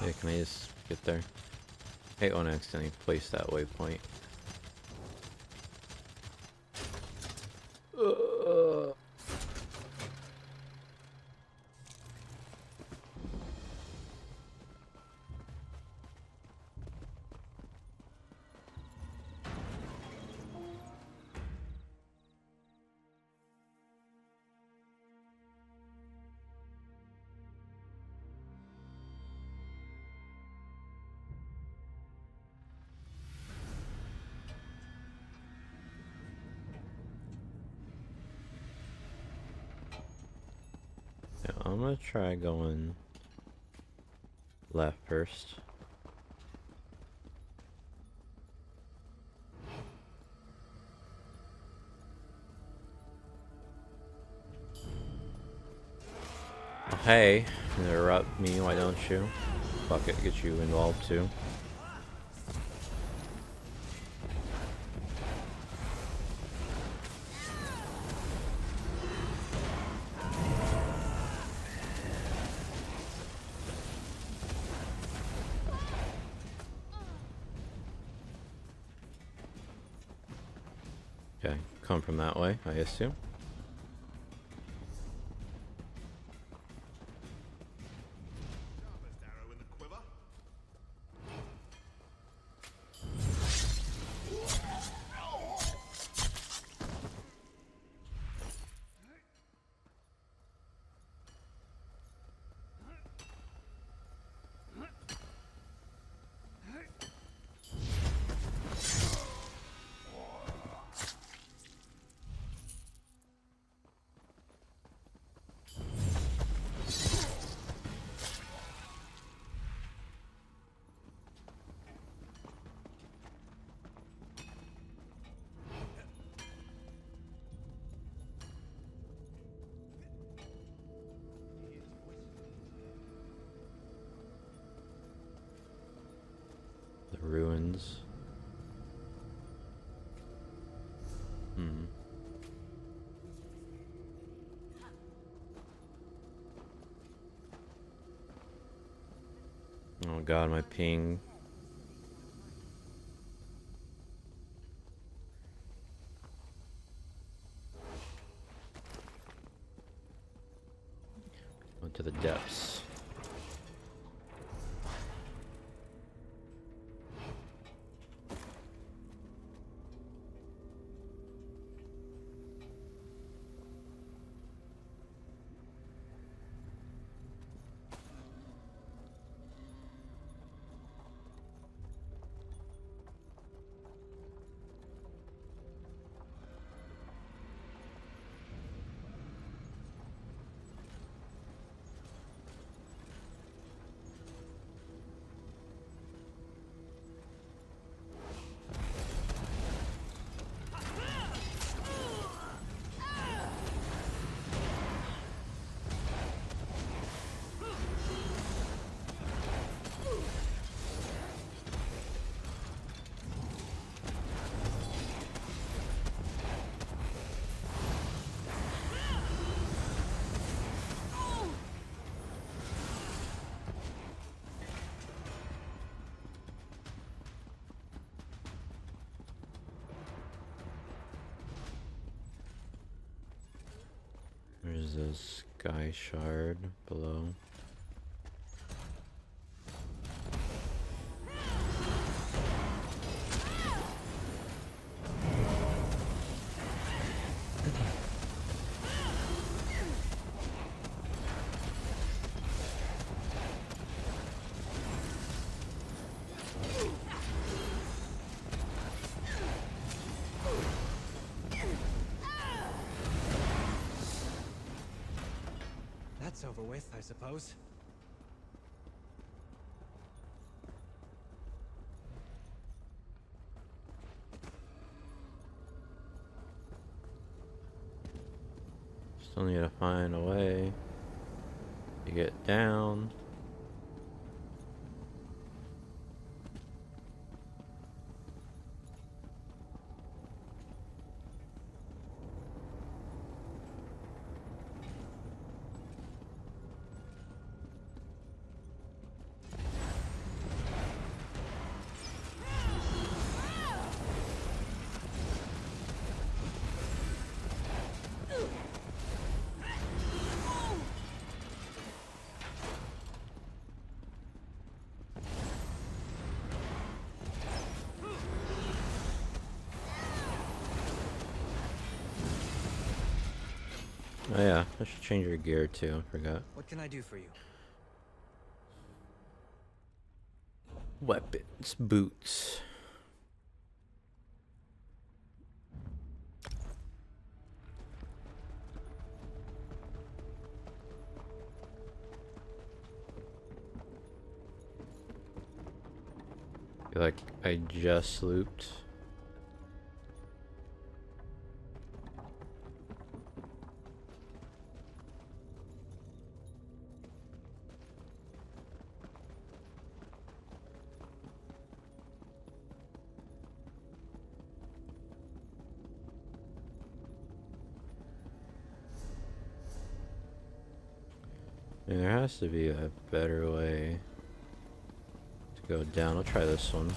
Yeah, can I just get there? I hate when I accidentally place that waypoint. I'm gonna try going left first. Oh, hey, interrupt me, why don't you? Fuck it, get you involved too. Okay, come from that way, I assume. The ruins. Oh god, my ping. Went to the depths. There's a sky shard below. That's over with, I suppose. Still need to find a way to get down. Oh yeah, I should change your gear too, I forgot. What can I do for you? Weapons, boots. feel like I just looped. And there has to be a better way to go down. I'll try this one.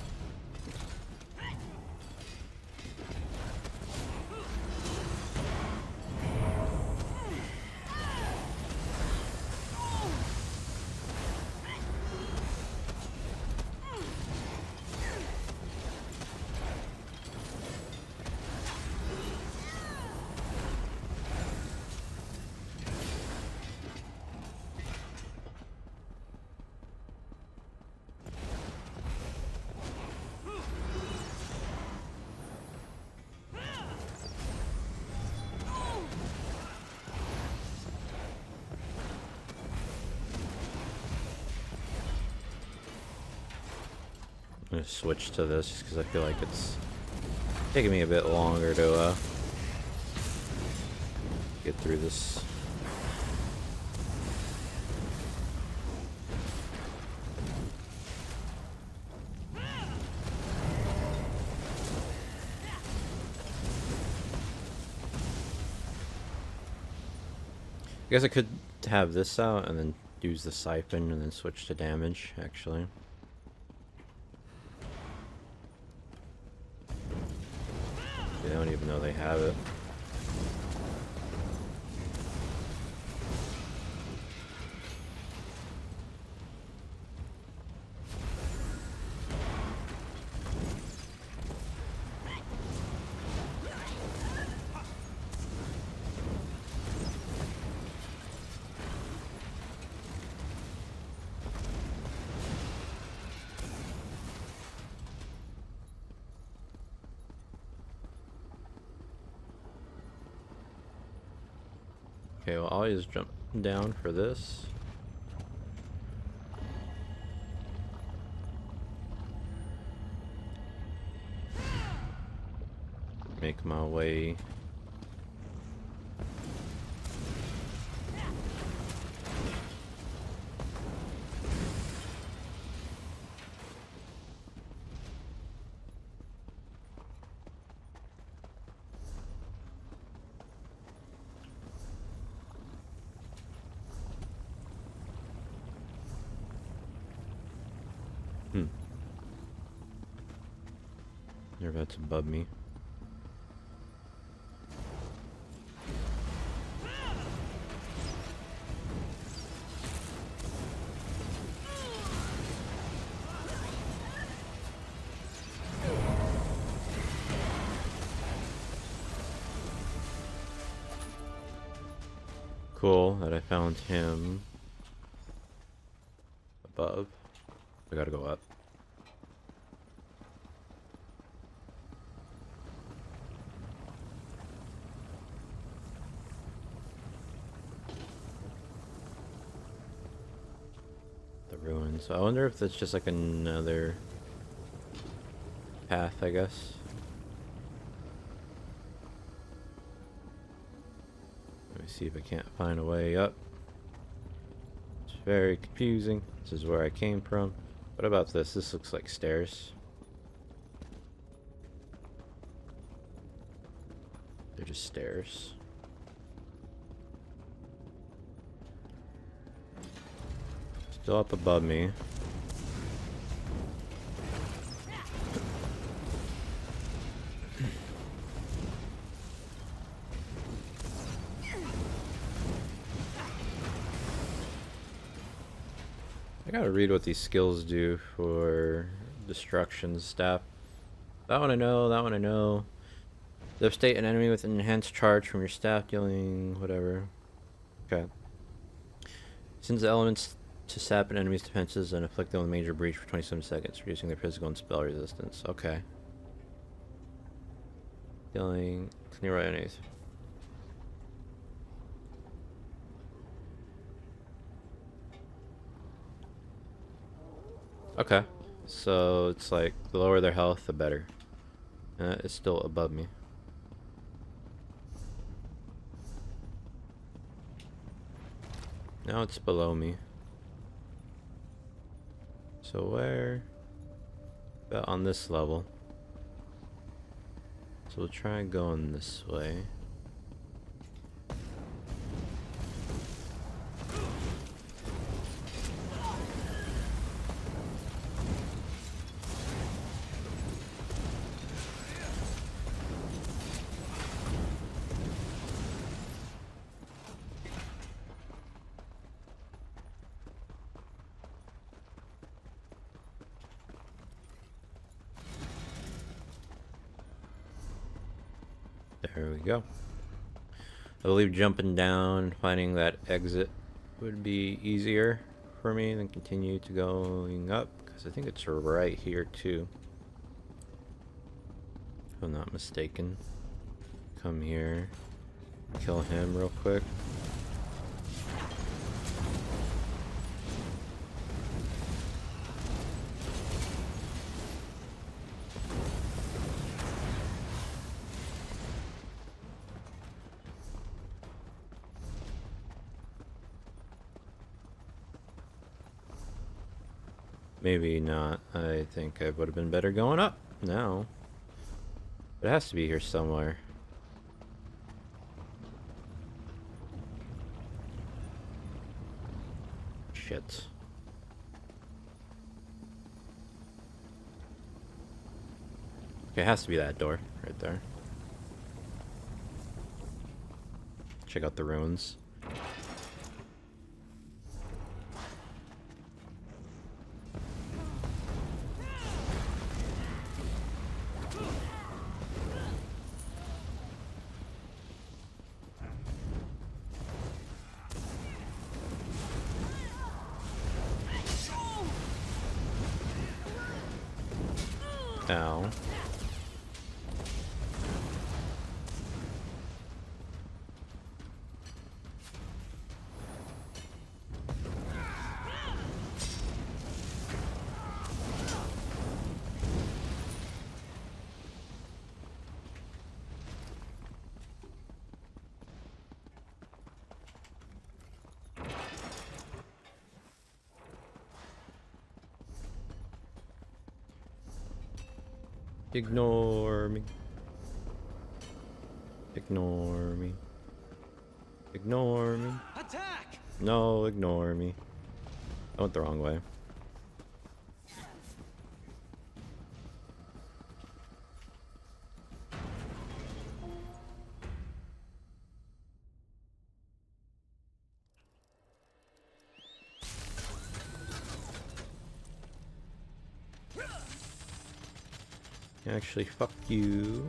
I'm gonna switch to this just because I feel like it's taking me a bit longer to get through this. I guess I could have this out and then use the siphon and then switch to damage, actually. They don't even know they have it. Okay, well, I'll just jump down for this. Make my way. They're about to bub me. Cool that I found him above. I gotta go up. The ruins. I wonder if that's just like another path, I guess. Let me see if I can't find a way up. It's very confusing. This is where I came from. What about this? This looks like stairs. They're just stairs. Still up above me. I gotta read what these skills do for destruction stuff. That one I know, that one I know. Devastate an enemy with an enhanced charge from your staff, dealing whatever. Okay. Sends the elements to sap an enemy's defenses and afflict them with major breach for 27 seconds, reducing their physical and spell resistance. Okay. Dealing clear enemies. Okay. So it's like the lower their health, the better. It's still above me. Now it's below me. So where? About on this level. So we'll try going this way. There we go. I believe jumping down, finding that exit would be easier for me than continue to going up, because I think it's right here too. If I'm not mistaken. Come here, kill him real quick. Maybe not. I think I would have been better going up now. But it has to be here somewhere. Shit. Okay, it has to be that door right there. Check out the ruins. Ow. Ignore me. Ignore me. Ignore me. Attack! No, ignore me. I went the wrong way. Actually, fuck you.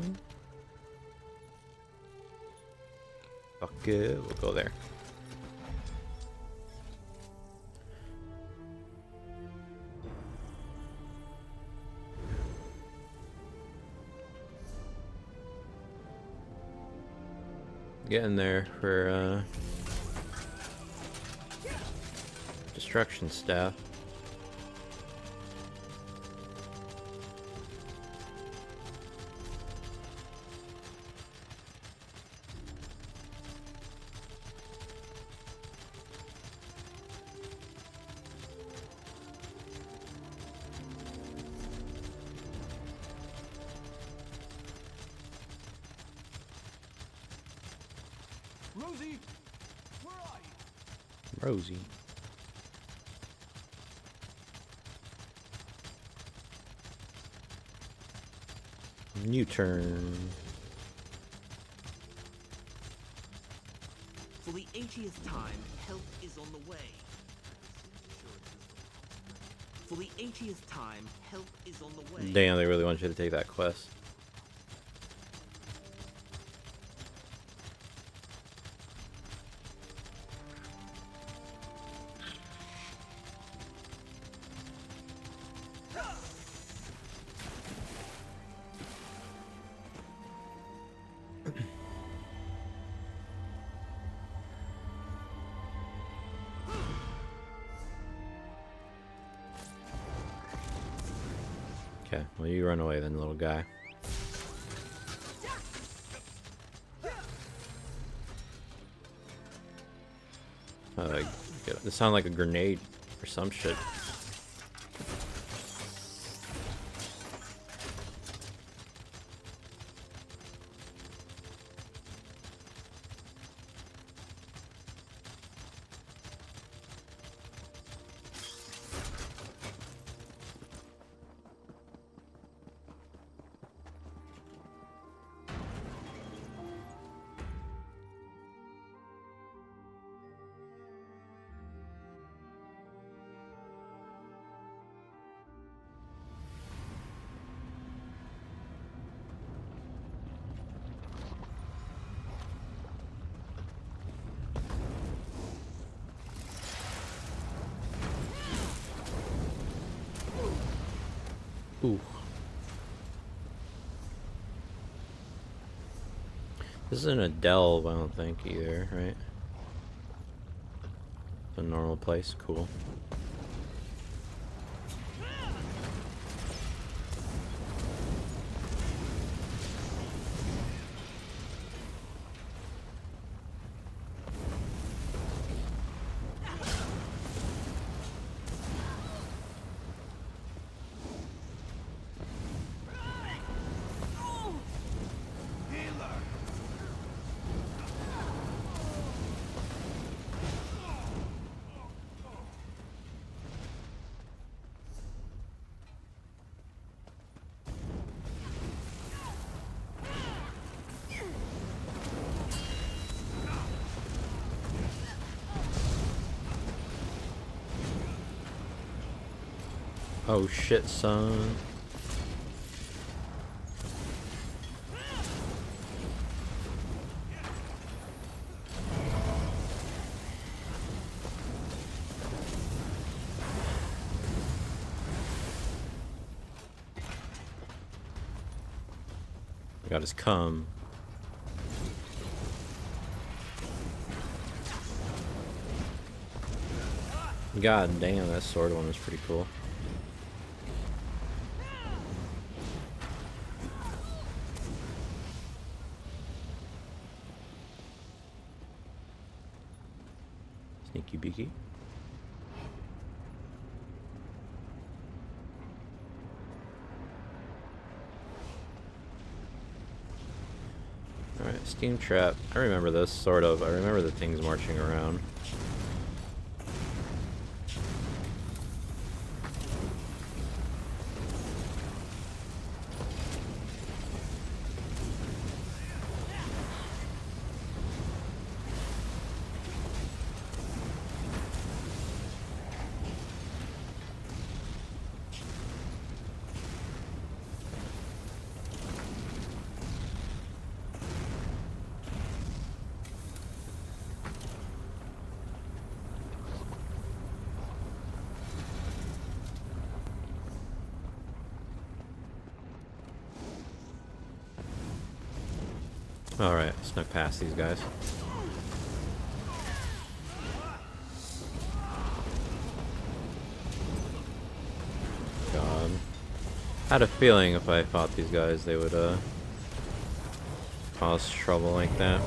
Fuck it. We'll go there. Getting there for destruction staff. Rosie! Where are you? Rosie. New turn. For the 80th time, help is on the way. For the 80th time, help is on the way. Damn, they really want you to take that quest. Okay, well you run away then, little guy. This sounds like a grenade or some shit. Ooh. This isn't a delve, I don't think, either, right? It's a normal place, cool. Oh shit, son. Got his cum. God damn, that sword one was pretty cool. Sneaky beaky. Alright, steam trap. I remember this, sort of. I remember the things marching around. Alright, snuck past these guys. God. I had a feeling if I fought these guys, they would, cause trouble like that.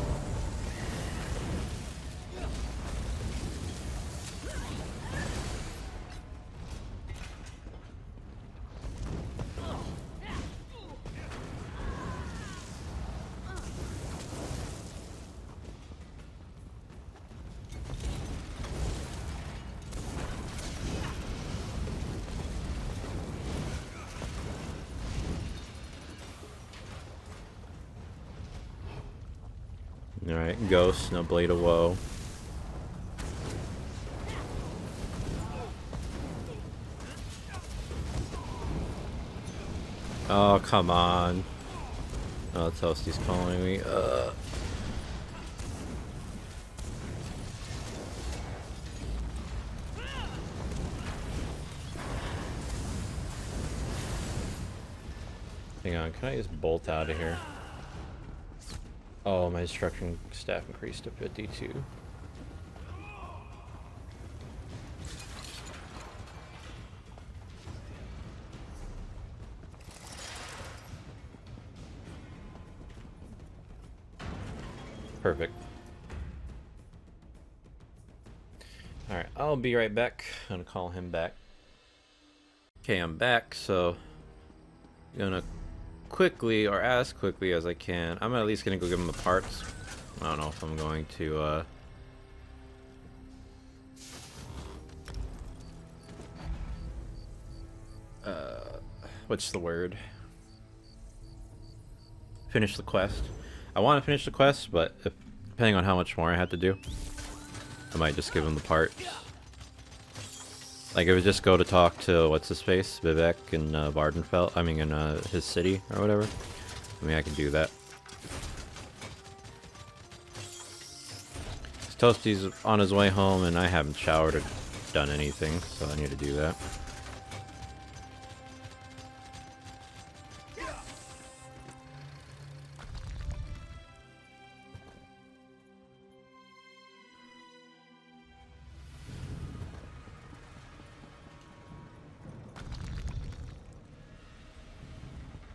Alright, Ghost, no Blade of Woe. Oh, come on. Oh, Toasty's calling me. Hang on, can I just bolt out of here? Oh, my destruction staff increased to 52. Perfect. Alright, I'll be right back. I'm gonna call him back. Okay, I'm back, so I'm gonna quickly, or as quickly as I can, I'm at least gonna go give him the parts. I don't know if I'm going to what's the word? Finish the quest. I want to finish the quest, but depending on how much more I have to do, I might just give him the parts. Like, if I just go to talk to, what's his face? Vivek in Vardenfell, I mean in his city, or whatever. I mean, I can do that. Toasty's on his way home, and I haven't showered or done anything, so I need to do that.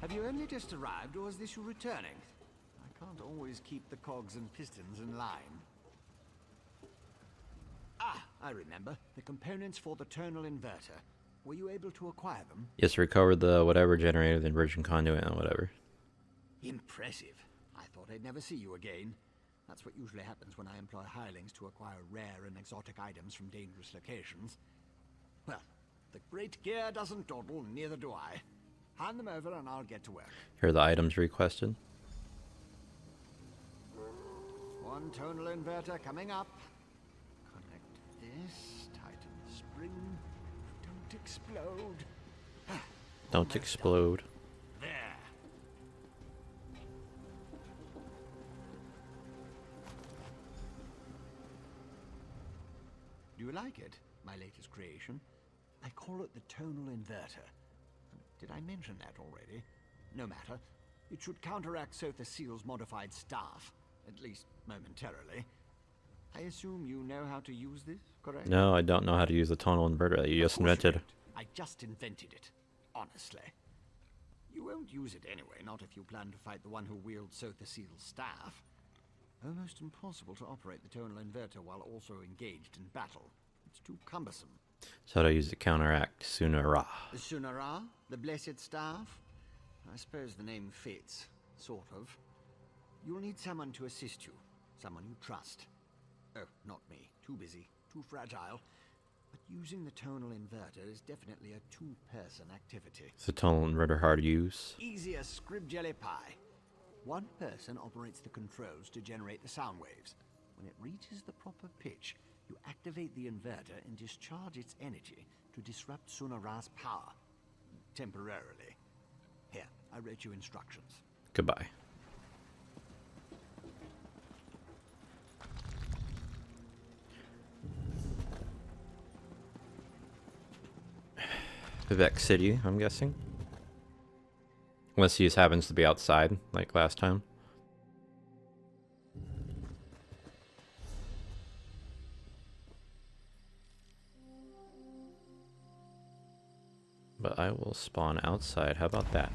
Have you only just arrived, or is this you returning? I can't always keep the cogs and pistons in line. Ah, I remember. The components for the tonal inverter. Were you able to acquire them? Yes, recover the whatever generator, the virgin conduit, and whatever. Impressive. I thought I'd never see you again. That's what usually happens when I employ hirelings to acquire rare and exotic items from dangerous locations. Well, the great gear doesn't dawdle, neither do I. Hand them over and I'll get to work. Here are the items requested. One tonal inverter coming up. Connect this, tighten the spring. Don't explode. Don't explode. There. Do you like it? My latest creation? I call it the tonal inverter. Did I mention that already? No matter. It should counteract Sotha Seal's modified staff, at least momentarily. I assume you know how to use this, correct? No, I don't know how to use the tonal inverter that you just invented. I just invented it, honestly. You won't use it anyway, not if you plan to fight the one who wields Sotha Seal's staff. Almost impossible to operate the tonal inverter while also engaged in battle. It's too cumbersome. So how to use the counteract Sunara. The Sunara? The Blessed Staff? I suppose the name fits. Sort of. You'll need someone to assist you. Someone you trust. Oh, not me. Too busy. Too fragile. But using the tonal inverter is definitely a two-person activity. Is the tonal inverter hard to use? Easy as scrib jelly pie. One person operates the controls to generate the sound waves. When it reaches the proper pitch, you activate the inverter and discharge its energy to disrupt Sunara's power. Temporarily. Here, I wrote you instructions. Goodbye. Vivek City, I'm guessing. Unless he just happens to be outside, like last time. But I will spawn outside. How about that?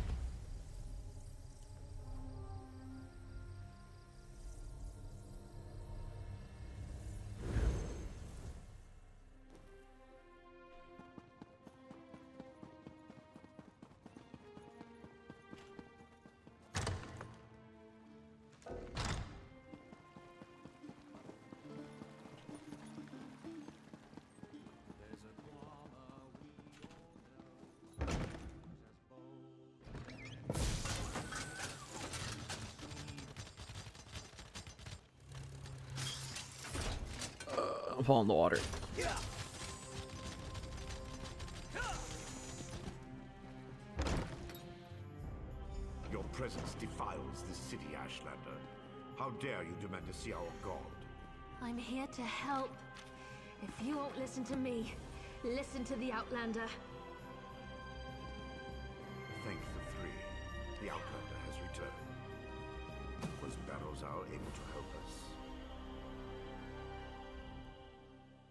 I'm falling in the water. Your presence defiles the city, Ashlander. How dare you demand to see our god? I'm here to help. If you won't listen to me, listen to the Outlander. Thank the three. The Outlander has returned. Was Barrowsal able to help us?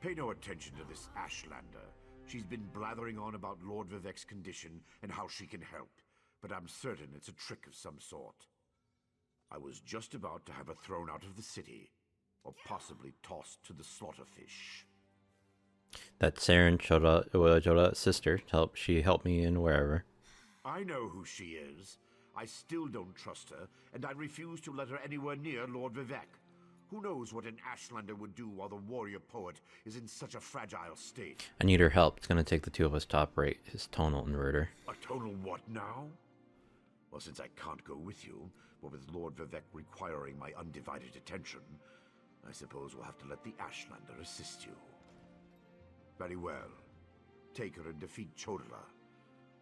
Pay no attention to this Ashlander. She's been blathering on about Lord Vivek's condition and how she can help. But I'm certain it's a trick of some sort. I was just about to have her thrown out of the city, or possibly tossed to the slaughterfish. That Saren, Choda's sister, she helped me in wherever. I know who she is. I still don't trust her, and I refuse to let her anywhere near Lord Vivec. Who knows what an Ashlander would do while the warrior poet is in such a fragile state? I need her help. It's gonna take the two of us to operate his tonal inverter. A tonal what now? Well, since I can't go with you, but with Lord Vivec requiring my undivided attention, I suppose we'll have to let the Ashlander assist you. Very well. Take her and defeat Chodola.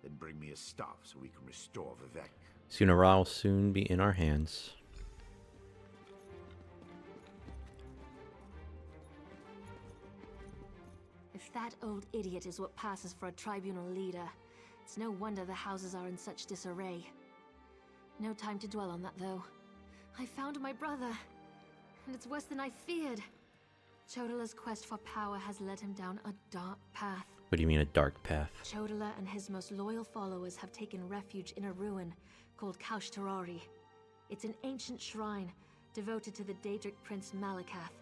Then bring me his staff so we can restore Vivec. Sunara will soon be in our hands. If that old idiot is what passes for a tribunal leader, it's no wonder the houses are in such disarray. No time to dwell on that, though. I found my brother, and it's worse than I feared. Chodola's quest for power has led him down a dark path. What do you mean, a dark path? Chodola and his most loyal followers have taken refuge in a ruin called Kaushtarari. It's an ancient shrine devoted to the Daedric prince Malakath.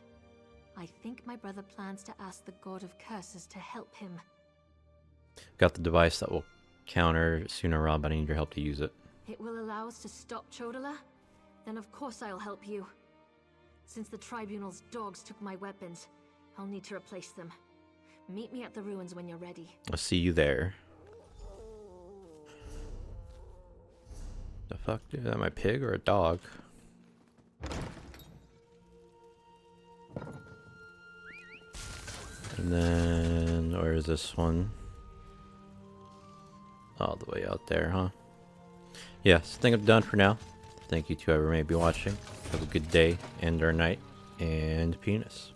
I think my brother plans to ask the God of Curses to help him. Got the device that will counter Sunara, but I need your help to use it. It will allow us to stop Chodola? Then of course I'll help you. Since the Tribunal's dogs took my weapons, I'll need to replace them. Meet me at the ruins when you're ready. I'll see you there. The fuck, dude? Is that my pig or a dog? And then, where is this one? All the way out there, huh? Yes, I think I'm done for now. Thank you to whoever may be watching. Have a good day and or night, and penis.